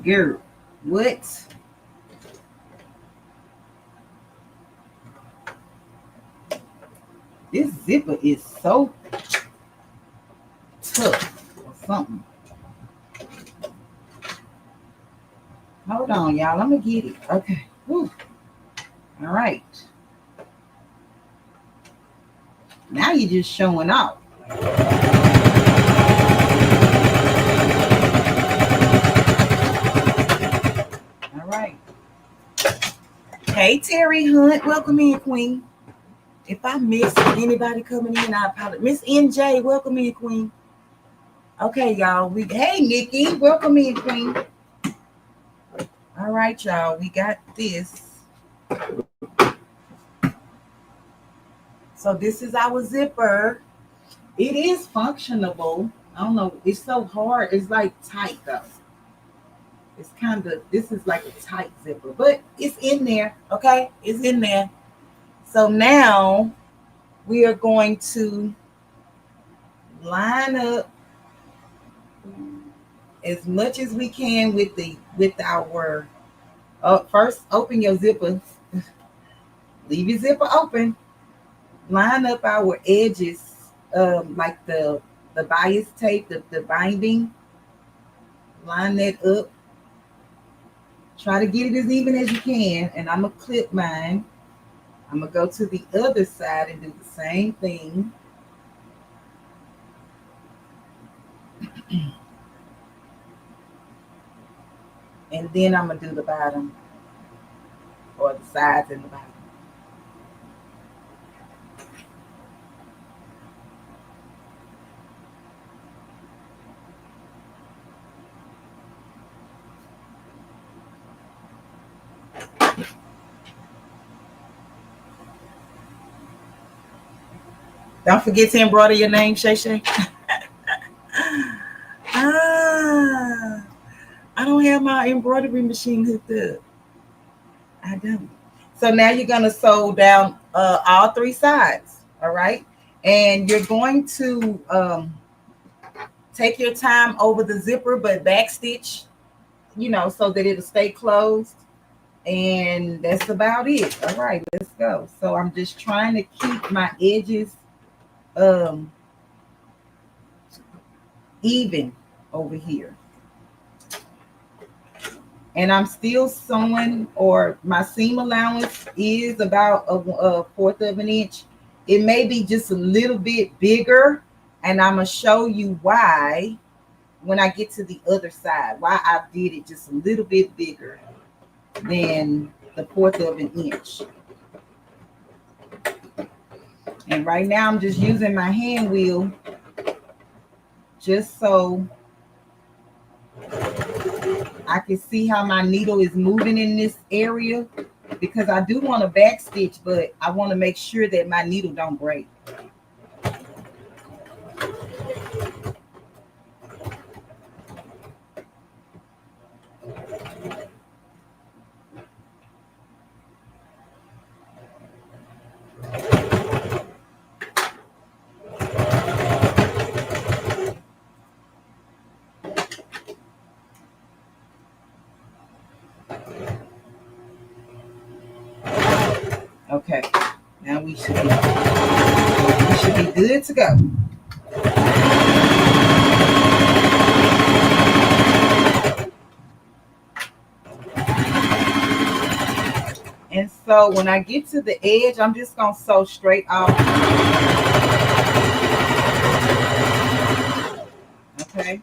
Girl, what? This zipper is so tough or something. Hold on, y'all. I'm going to get it. Okay. Whew. All right. Now you're just showing off. All right. Hey, Terry Hunt. Welcome in, Queen. If I miss anybody coming in, I apologize. Miss NJ, welcome in, Queen. Okay, y'all. Hey, Nikki, welcome in, Queen. All right, y'all. We got this. So this is our zipper. It is functionable. I don't know. It's so hard. It's like tight though. It's kind of, this is like a tight zipper, but it's in there. Okay, it's in there. So now we are going to line up as much as we can with our first open your zipper. Leave your zipper open. Line up our edges, like the bias tape, the binding. Line that up. Try to get it as even as you can. And I'm gonna clip mine. I'm gonna go to the other side and do the same thing. And then I'm gonna do the bottom, or the sides and the bottom. Don't forget to embroider your name, Shay Shay. Ah, I don't have my embroidery machine hooked up. I don't. So now you're going to sew down all three sides. All right. And you're going to take your time over the zipper, but backstitch, so that it'll stay closed. And that's about it. All right, let's go. So I'm just trying to keep my edges even over here. And I'm still sewing, or my seam allowance is about a fourth of an inch. It may be just a little bit bigger, and I'm going to show you why when I get to the other side, why I did it just a little bit bigger than the fourth of an inch. And right now I'm just using my hand wheel just so I can see how my needle is moving in this area, because I do want to backstitch, but I want to make sure that my needle don't break. Okay, now we should be good to go. And so when I get to the edge, I'm just gonna sew straight off. Okay,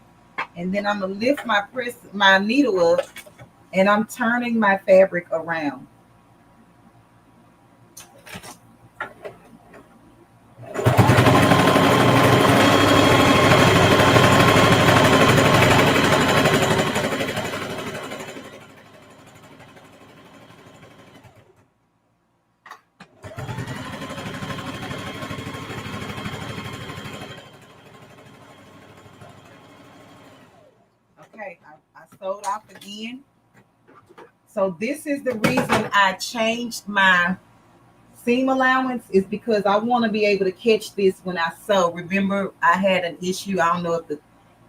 and then I'm gonna lift my needle up, and I'm turning my fabric around. Okay, I sewed off again. So this is the reason I changed my seam allowance, is because I want to be able to catch this when I sew. Remember, I had an issue. I don't know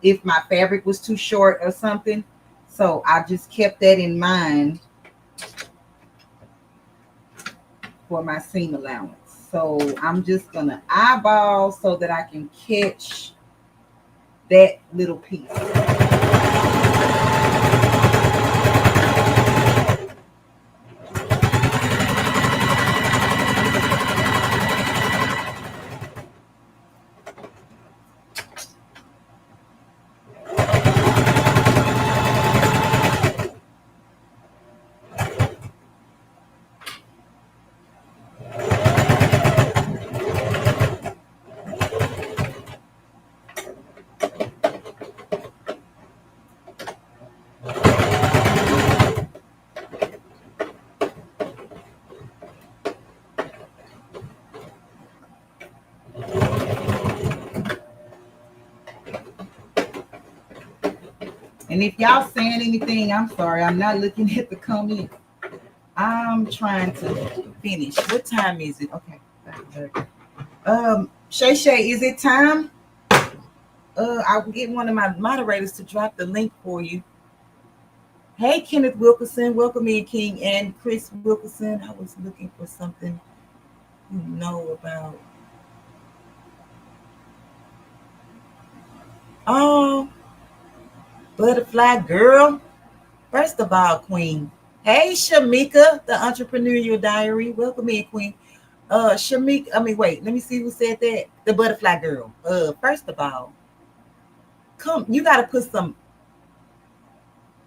if my fabric was too short or something. So I just kept that in mind for my seam allowance. So I'm just gonna eyeball so that I can catch that little piece. And if y'all saying anything, I'm sorry. I'm not looking at the comments. I'm trying to finish. What time is it? Okay. Shay Shay, is it time? I'll get one of my moderators to drop the link for you. Hey, Kenneth Wilkerson, welcome in, King, and Chris Wilkerson. I was looking for something you know about. Oh, butterfly girl. First of all, Queen. Hey, Shamika, the Entrepreneurial Diary. Welcome in, Queen. Shamika, wait, let me see who said that. The butterfly girl. First of all, come, you got to put some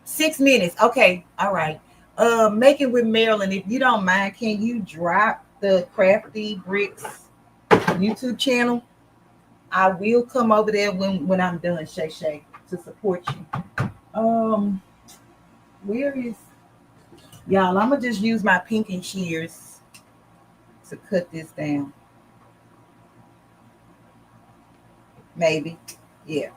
6 minutes. Okay, all right. Making with Marilyn, if you don't mind, can you drop the Crafty Bricks YouTube channel? I will come over there when I'm done, Shay Shay, to support you. Where is y'all? I'm gonna just use my pinking shears to cut this down. Maybe, yeah.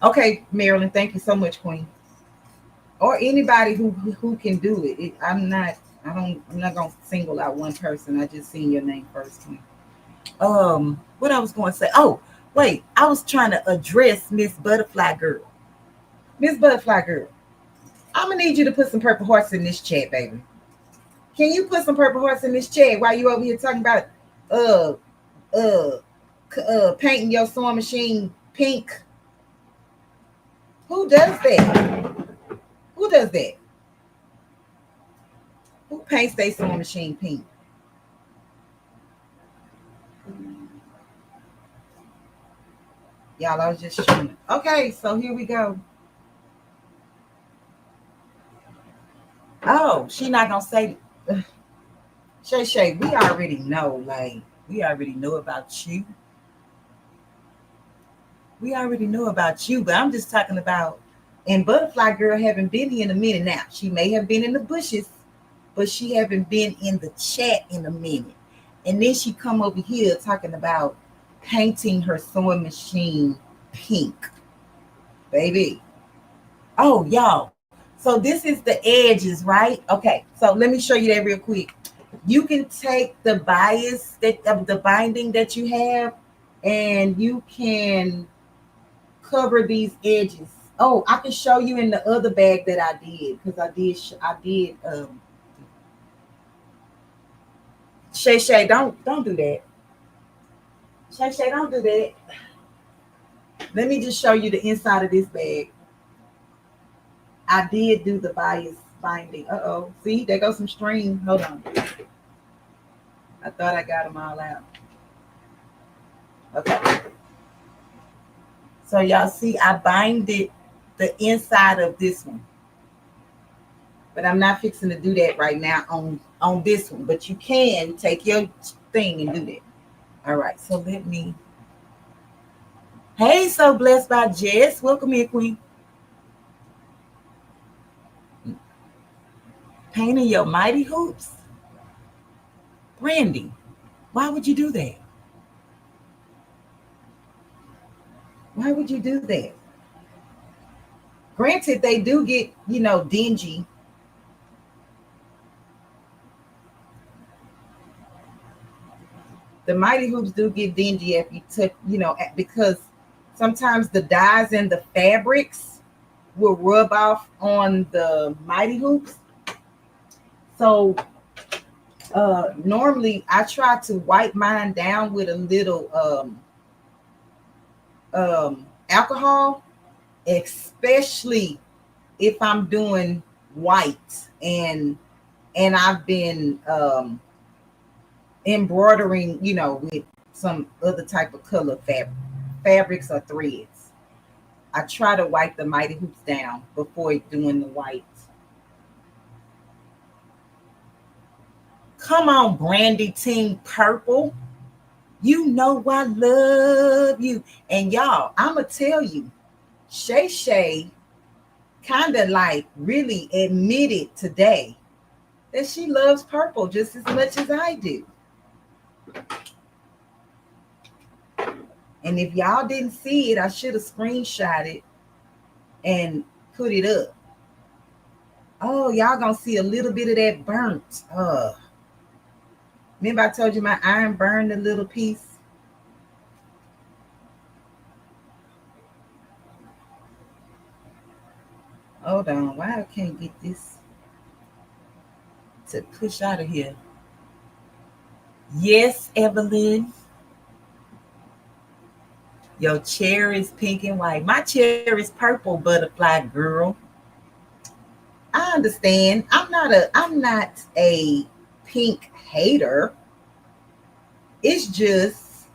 Okay, Marilyn, thank you so much, Queen. Or anybody who can do it. I'm not gonna single out one person. I just seen your name first, Queen. What I was going to say. Oh, wait, I was trying to address Miss Butterfly Girl. Miss Butterfly Girl, I'm gonna need you to put some purple hearts in this chat, baby. Can you put some purple hearts in this chat while you over here talking about painting your sewing machine pink? Who does that? Who does that? Who paints their sewing machine pink? Y'all, I was just showing. Okay, so here we go. Oh, she not gonna say. Shay Shay, we already know. Like, we already know about you. We already know about you, but I'm just talking about. And Butterfly Girl haven't been here in a minute now. She may have been in the bushes, but she haven't been in the chat in a minute. And then she come over here talking about painting her sewing machine pink, baby. Oh, y'all. So this is the edges, right? Okay. So let me show you that real quick. You can take the bias of the binding that you have, and you can cover these edges. Oh, I can show you in the other bag that I did, because I did. Shay Shay, don't do that. Shay Shay, don't do that. Let me just show you the inside of this bag. I did do the bias binding. Uh-oh. See, there goes some string. Hold on. I thought I got them all out. Okay. So y'all see, I binded the inside of this one. But I'm not fixing to do that right now on this one. But you can take your thing and do that. All right. So let me. Hey, so blessed by Jess. Welcome in, Queen. Painting your mighty hoops? Brandy, why would you do that? Why would you do that? Granted, they do get, dingy. The mighty hoops do get dingy if you took, because sometimes the dyes and the fabrics will rub off on the mighty hoops. So normally I try to wipe mine down with a little alcohol, especially if I'm doing white and I've been embroidering, with some other type of color fabrics or threads. I try to wipe the mighty hoops down before doing the white. Come on, Brandy Team Purple. You know I love you. And y'all, I'm going to tell you, Shay Shay kind of like really admitted today that she loves purple just as much as I do. And if y'all didn't see it, I should have screenshot it and put it up. Oh, y'all gonna see a little bit of that burnt. Remember I told you my iron burned a little piece? Hold on, why I can't get this to push out of here? Yes, Evelyn. Your chair is pink and white. My chair is purple, butterfly girl. I understand. I'm not a pink hater. It's just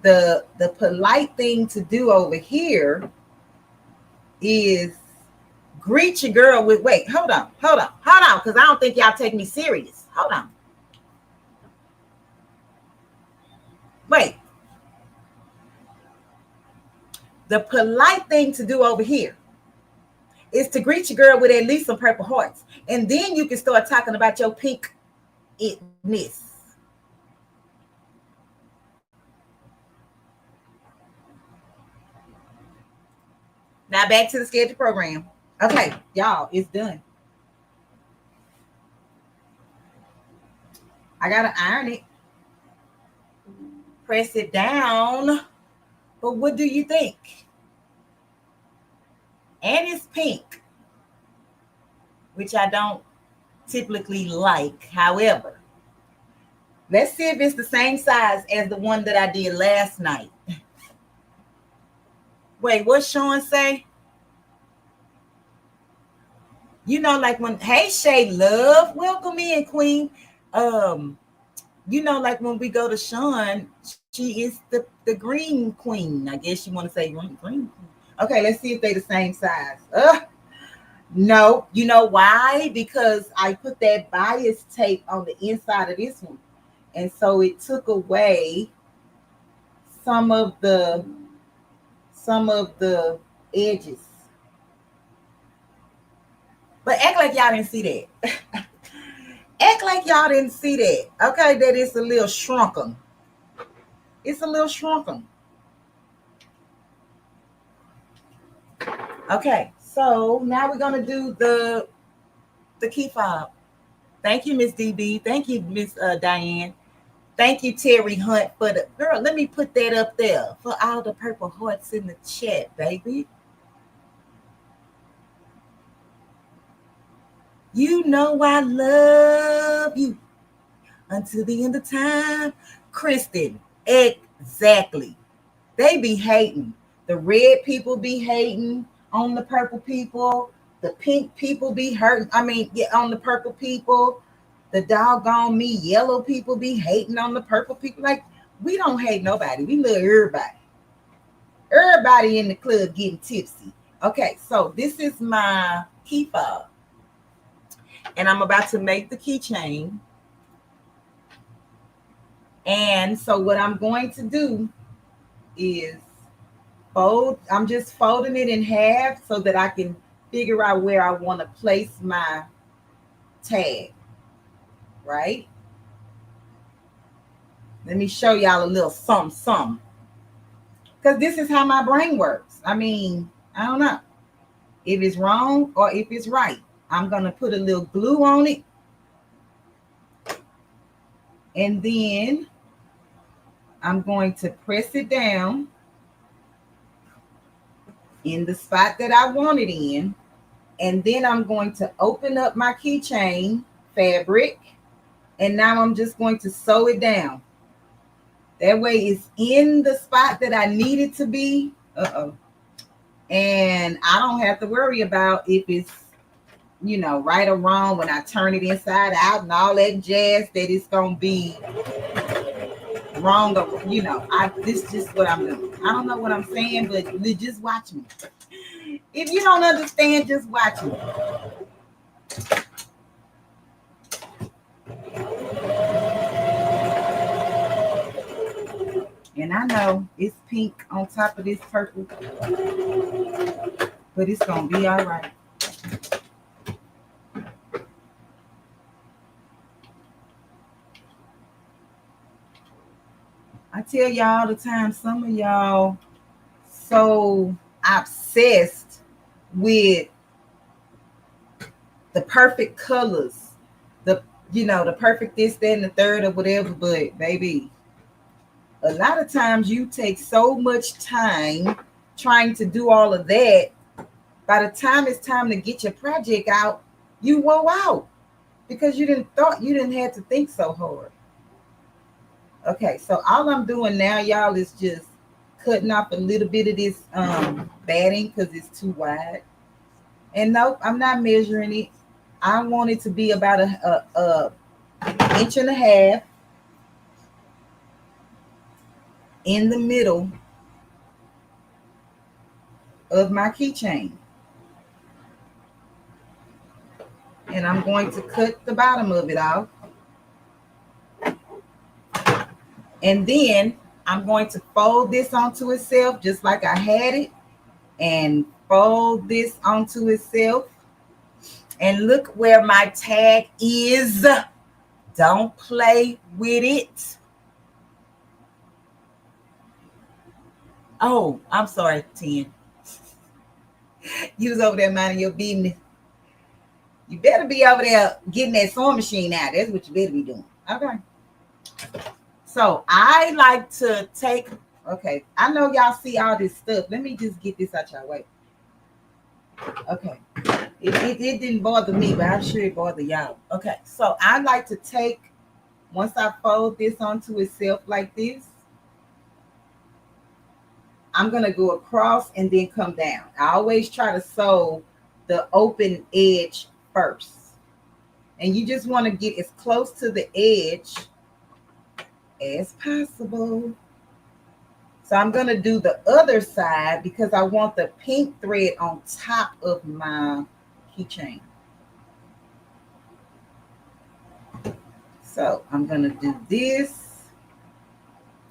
the polite thing to do over here is greet your girl with, wait, hold on, because I don't think y'all take me serious. Hold on. Wait. The polite thing to do over here is to greet your girl with at least some purple hearts. And then you can start talking about your pink-ness. Now back to the schedule program. Okay, y'all, it's done. I gotta iron it. Press it down. But what do you think? And it's pink, which I don't typically like. However, let's see if it's the same size as the one that I did last night. Wait, what Sean say? You know, like when, hey, Shay Love, welcome in, Queen. You know, like when we go to Sean, she is the green queen. I guess you want to say green queen. Okay, let's see if they the same size. No, you know why? Because I put that bias tape on the inside of this one. And so it took away some of the edges. But act like y'all didn't see that. Act like y'all didn't see that. Okay, that it's a little shrunken. It's a little shrunken. Okay, so now we're gonna do the key fob. Thank you, Miss DB. Thank you, Miss Diane. Thank you, Terry Hunt, for the girl. Let me put that up there for all the purple hearts in the chat, baby. You know I love you until the end of time. Kristen, exactly. They be hating. The red people be hating on the purple people. The pink people be hurting. On the purple people. The doggone me yellow people be hating on the purple people. Like, we don't hate nobody. We love everybody. Everybody in the club getting tipsy. Okay, so this is my key fob. And I'm about to make the keychain. And so what I'm going to do is fold. I'm just folding it in half so that I can figure out where I want to place my tag. Right? Let me show y'all a little something. Because this is how my brain works. I don't know if it's wrong or if it's right. I'm going to put a little glue on it. And then I'm going to press it down in the spot that I want it in. And then I'm going to open up my keychain fabric. And now I'm just going to sew it down. That way it's in the spot that I need it to be. And I don't have to worry about if it's, right or wrong when I turn it inside out and all that jazz, that it's going to be wrong. Or, this is just what I'm doing. I don't know what I'm saying, but just watch me. If you don't understand, just watch me. And I know it's pink on top of this purple, but it's gonna be all right. I tell y'all all the time, some of y'all so obsessed with the perfect colors, the perfect this, that, and the third or whatever, but baby, a lot of times you take so much time trying to do all of that. By the time it's time to get your project out, you woe out because you didn't have to think so hard. Okay, so all I'm doing now, y'all, is just cutting off a little bit of this batting because it's too wide. And nope, I'm not measuring it. I want it to be about a inch and a half in the middle of my keychain. And I'm going to cut the bottom of it off. And then I'm going to fold this onto itself just like I had it, and fold this onto itself. And look where my tag is. Don't play with it. Oh, I'm sorry, 10. You was over there minding your business. You better be over there getting that sewing machine out. That's what you better be doing. Okay. So I like to take, okay, I know y'all see all this stuff. Let me just get this out your way. Okay. It didn't bother me, but I'm sure it bothered y'all. Okay. So I like to take, once I fold this onto itself like this, I'm going to go across and then come down. I always try to sew the open edge first. And you just want to get as close to the edge as possible. So I'm going to do the other side because I want the pink thread on top of my keychain. So I'm going to do this.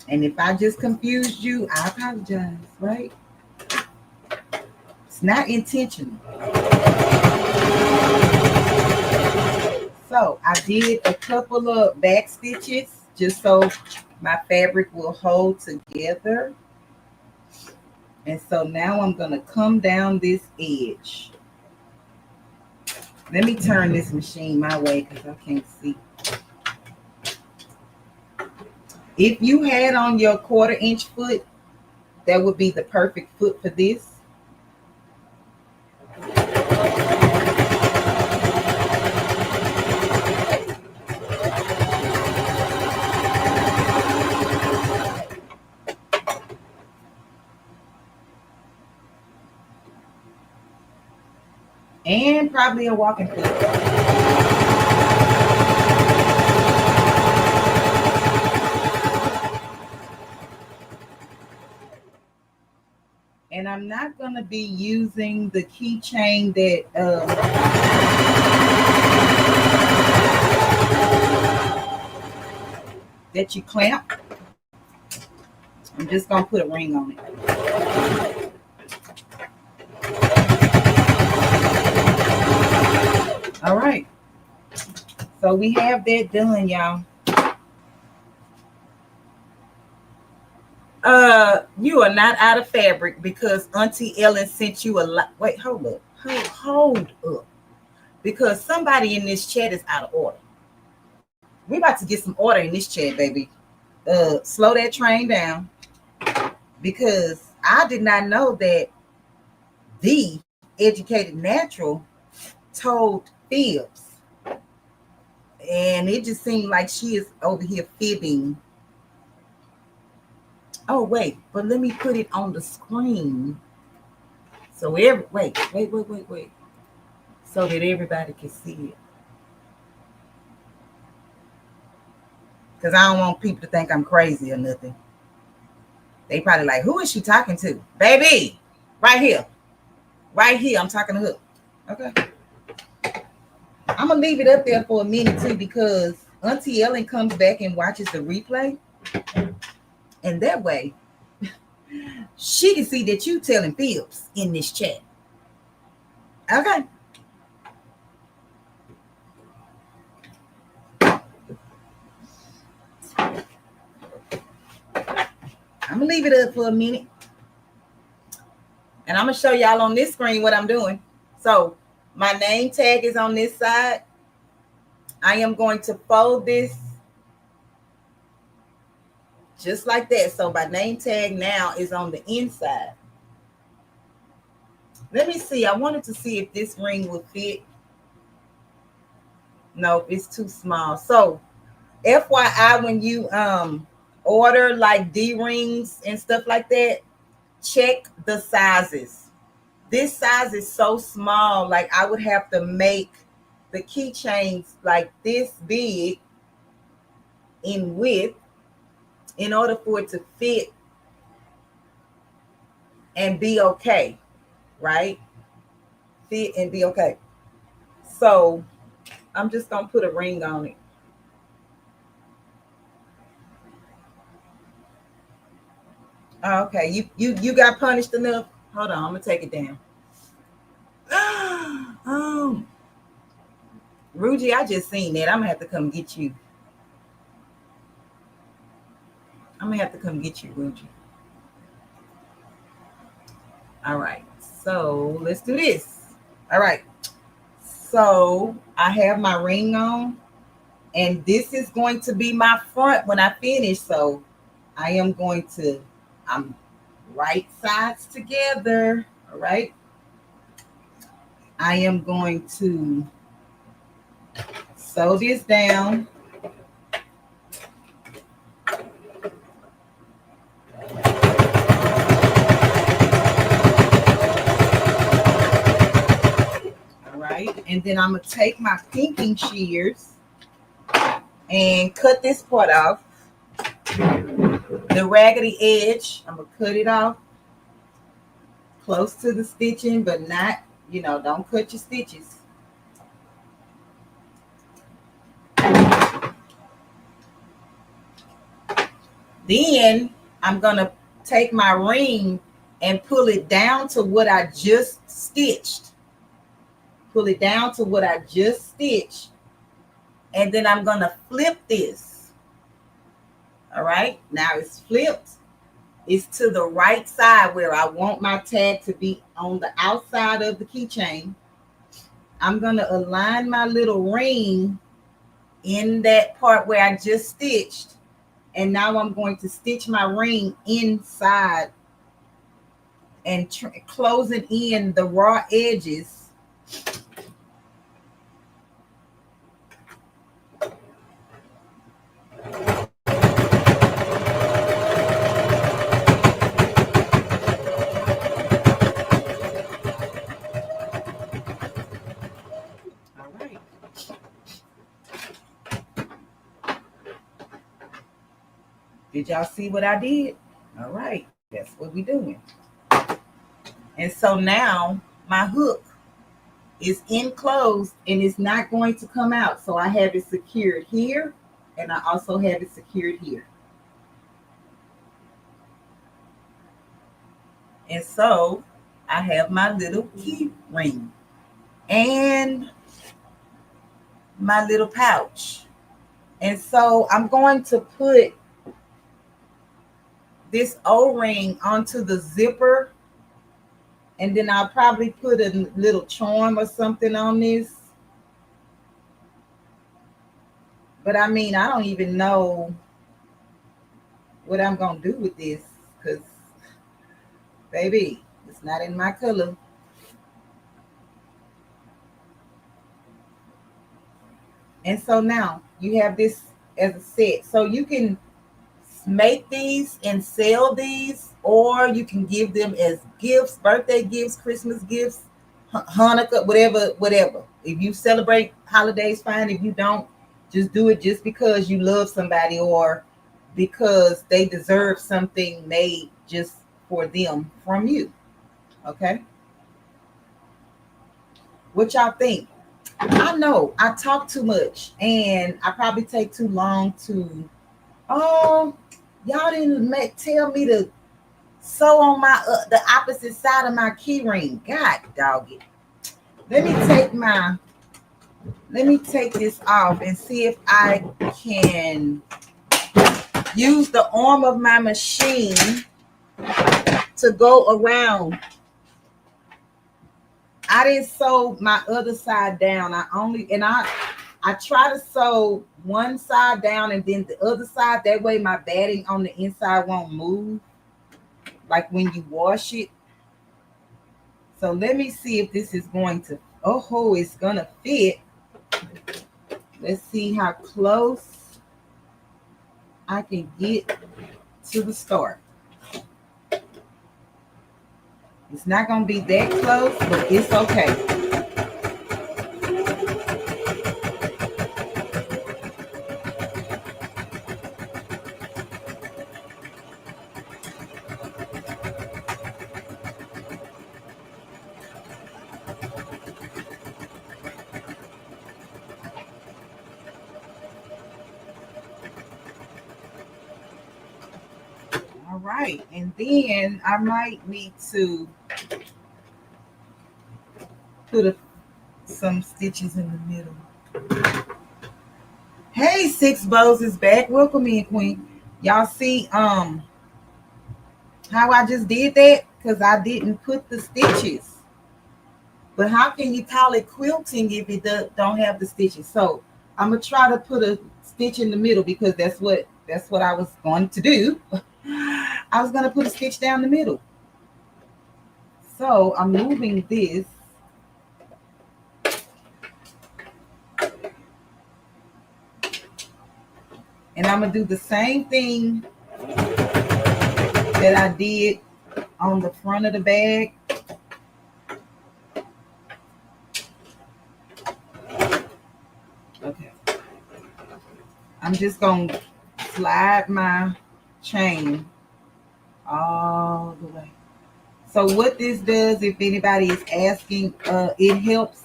And if I just confused you, I apologize, right? It's not intentional. So I did a couple of back stitches just so my fabric will hold together. And so now I'm going to come down this edge. Let me turn this machine my way because I can't see. If you had on your 1/4 inch foot, that would be the perfect foot for this. And probably a walking foot. And I'm not going to be using the keychain that you clamp. I'm just going to put a ring on it. All right. So we have that done, y'all. You are not out of fabric because Auntie Ellen sent you a lot. Wait, hold up. Hold up. Because somebody in this chat is out of order. We're about to get some order in this chat, baby. Slow that train down. Because I did not know that the Educated Natural told fibs. And it just seemed like she is over here fibbing. Oh, wait, but let me put it on the screen. So wait. So that everybody can see it. Because I don't want people to think I'm crazy or nothing. They probably like, who is she talking to? Baby, right here. Right here, I'm talking to her. Okay. I'm going to leave it up there for a minute too because Auntie Ellen comes back and watches the replay. And that way, she can see that you telling fibs in this chat. Okay. I'm gonna leave it up for a minute. And I'm gonna show y'all on this screen what I'm doing. So my name tag is on this side. I am going to fold this just like that. So my name tag now is on the inside. Let me see. I wanted to see if this ring would fit. No, it's too small. So FYI, when you order like D rings and stuff like that, check the sizes. This size is so small, like I would have to make the keychains like this big in width in order for it to fit and be okay, right? Fit and be okay. So I'm just gonna put a ring on it. Oh, okay, you got punished enough. Hold on, I'm gonna take it down. Ruji, I just seen that. I'm gonna have to come get you. I'm gonna have to come get you, Ruji. All right, so let's do this. All right, so I have my ring on, and this is going to be my front when I finish. So I am going to, I'm right sides together. All right, I am going to sew this down. And then I'm going to take my pinking shears and cut this part off. The raggedy edge, I'm going to cut it off close to the stitching, but not, don't cut your stitches. Then I'm going to take my ring and pull it down to what I just stitched. Pull it down to what I just stitched. And then I'm going to flip this. All right. Now it's flipped. It's to the right side where I want my tag to be on the outside of the keychain. I'm going to align my little ring in that part where I just stitched. And now I'm going to stitch my ring inside and closing in the raw edges. Did y'all see what I did? All right, that's what we're doing. And so now my hook is enclosed and it's not going to come out. So I have it secured here and I also have it secured here. And so I have my little key ring and my little pouch. And so I'm going to put this O-ring onto the zipper, and then I'll probably put a little charm or something on this. But I mean, I don't even know what I'm going to do with this because, baby, it's not in my color. And so now you have this as a set. So you can make these and sell these, or you can give them as gifts, birthday gifts, Christmas gifts, Hanukkah, whatever. If you celebrate holidays, fine. If you don't, just do it just because you love somebody or because they deserve something made just for them from you. Okay? What y'all think? I know I talk too much and I probably take too long to, y'all didn't tell me to sew on my the opposite side of my key ring. God dog it. Let me take this off and see if I can use the arm of my machine to go around. I didn't sew my other side down. I try to sew one side down and then the other side. That way my batting on the inside won't move, like when you wash it. So let me see if this is going to, oh, it's gonna fit. Let's see how close I can get to the start. It's not gonna be that close, but it's okay. All right, and then I might need to put some stitches in the middle. Hey, Six Bows is back. Welcome in, Queen. Y'all see how I just did that? Because I didn't put the stitches. But how can you call it quilting if it don't have the stitches? So I'm gonna try to put a stitch in the middle because that's what I was going to do. I was gonna put a stitch down the middle. So I'm moving this. And I'm gonna do the same thing that I did on the front of the bag. Okay. I'm just gonna slide my chain all the way. So what this does, if anybody is asking, it helps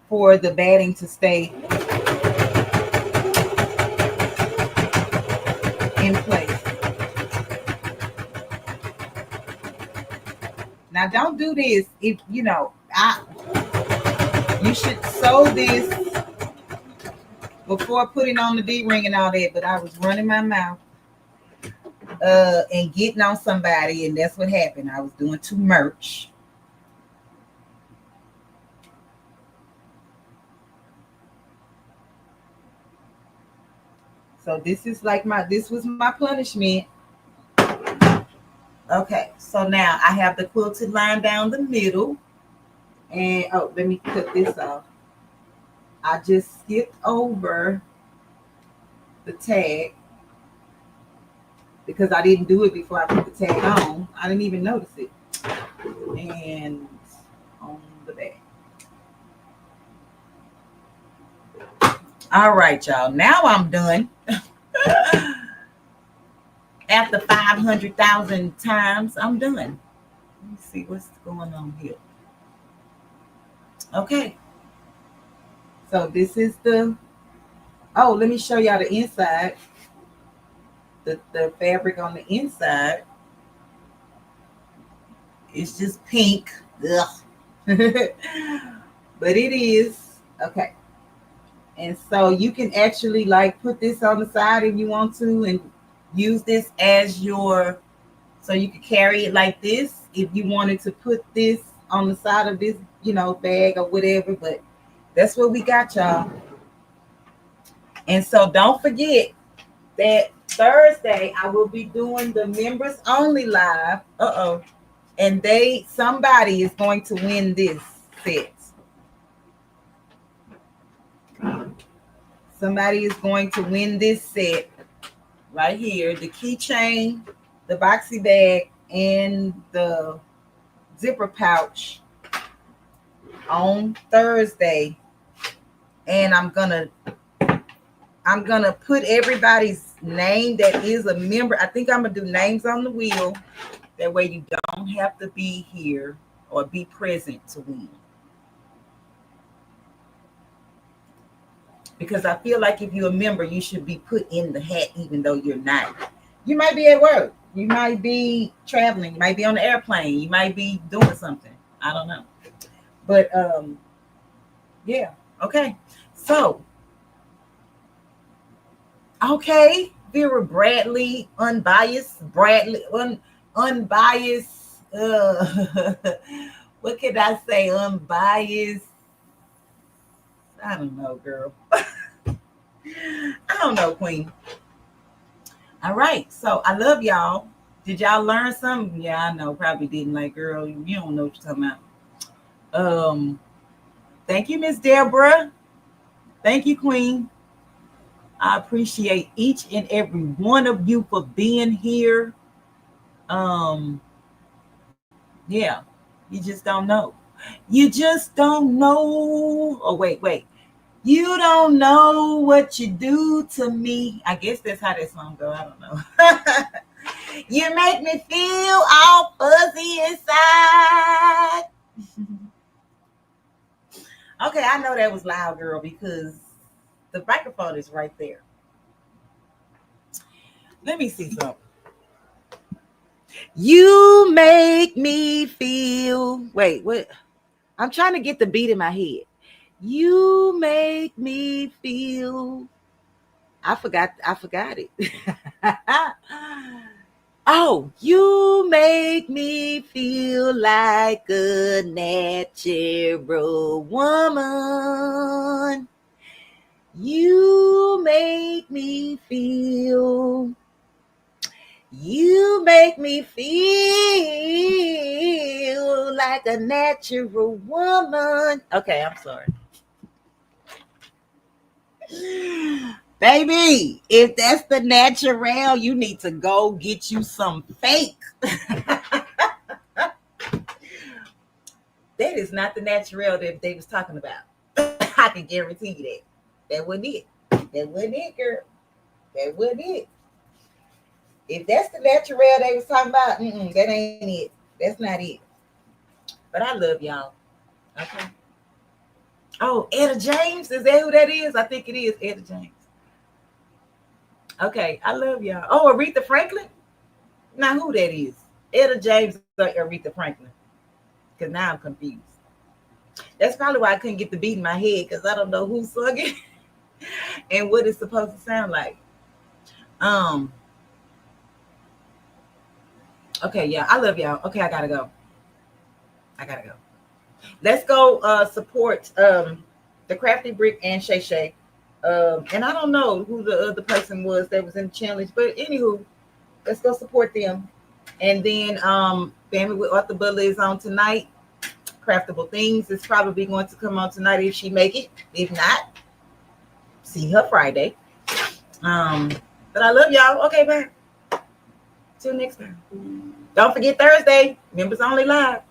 for the batting to stay in place. Now don't do this if you know you should sew this before putting on the D-ring and all that, but I was running my mouth and getting on somebody, and that's what happened. I was doing too much. So this is like this was my punishment. Okay, so now I have the quilted line down the middle. And let me cut this off. I just skipped over the tag because I didn't do it before I put the tag on. I didn't even notice it. And on the back. All right, y'all. Now I'm done. After 500,000 times, I'm done. Let me see what's going on here. Okay. So this is let me show y'all the inside. The fabric on the inside. It's just pink. Ugh. But it is. Okay. And so you can actually like put this on the side if you want to and use this as so you could carry it like this if you wanted to put this on the side of this, bag or whatever. But that's what we got, y'all. And so don't forget that Thursday I will be doing the members only live. And somebody is going to win this set. Somebody is going to win this set right here. The keychain, the boxy bag, and the zipper pouch on Thursday. And I'm gonna put everybody's name that is a member. I think I'm gonna do names on the wheel. That way you don't have to be here or be present to win. Because I feel like if you're a member, you should be put in the hat even though you're not. You might be at work. You might be traveling. You might be on the airplane. You might be doing something. I don't know. But yeah, okay. So okay, Vera Bradley, unbiased. What can I say? Unbiased. I don't know, girl. I don't know, Queen. All right, so I love y'all. Did y'all learn something? Yeah, I know. Probably didn't. Like, girl, you don't know what you're talking about. Thank you, Miss Deborah. Thank you, Queen. I appreciate each and every one of you for being here. Um, yeah, you just don't know. You just don't know. Oh, wait. You don't know what you do to me. I guess that's how that song go. I don't know. You make me feel all fuzzy inside. Okay, I know that was loud, girl, because the microphone is right there. Let me see something. You make me feel. Wait, what? I'm trying to get the beat in my head. You make me feel. I forgot it. Oh, you make me feel like a natural woman. You make me feel. You make me feel like a natural woman. Okay, I'm sorry. Baby, if that's the natural, you need to go get you some fake. That is not the natural that they was talking about. I can guarantee you that. That wasn't it. That wasn't it, girl. That wasn't it. If that's the natural they was talking about, that ain't it. That's not it. But I love y'all. Okay. Oh, Etta James, is that who that is? I think it is Etta James. Okay, I love y'all. Oh, Aretha Franklin? Now who that is? Etta James or Aretha Franklin? Because now I'm confused. That's probably why I couldn't get the beat in my head, because I don't know who sung it and what it's supposed to sound like. Okay, yeah, I love y'all. Okay, I gotta go. Let's go support the Crafty Brick and Shay Shay. And I don't know who the other person was that was in the challenge, but anywho, let's go support them. And then Family with Arthur Butler is on tonight. Craftable Things is probably going to come on tonight if she make it. If not, see her Friday. But I love y'all. Okay, bye. Till next time. Don't forget Thursday, members only live.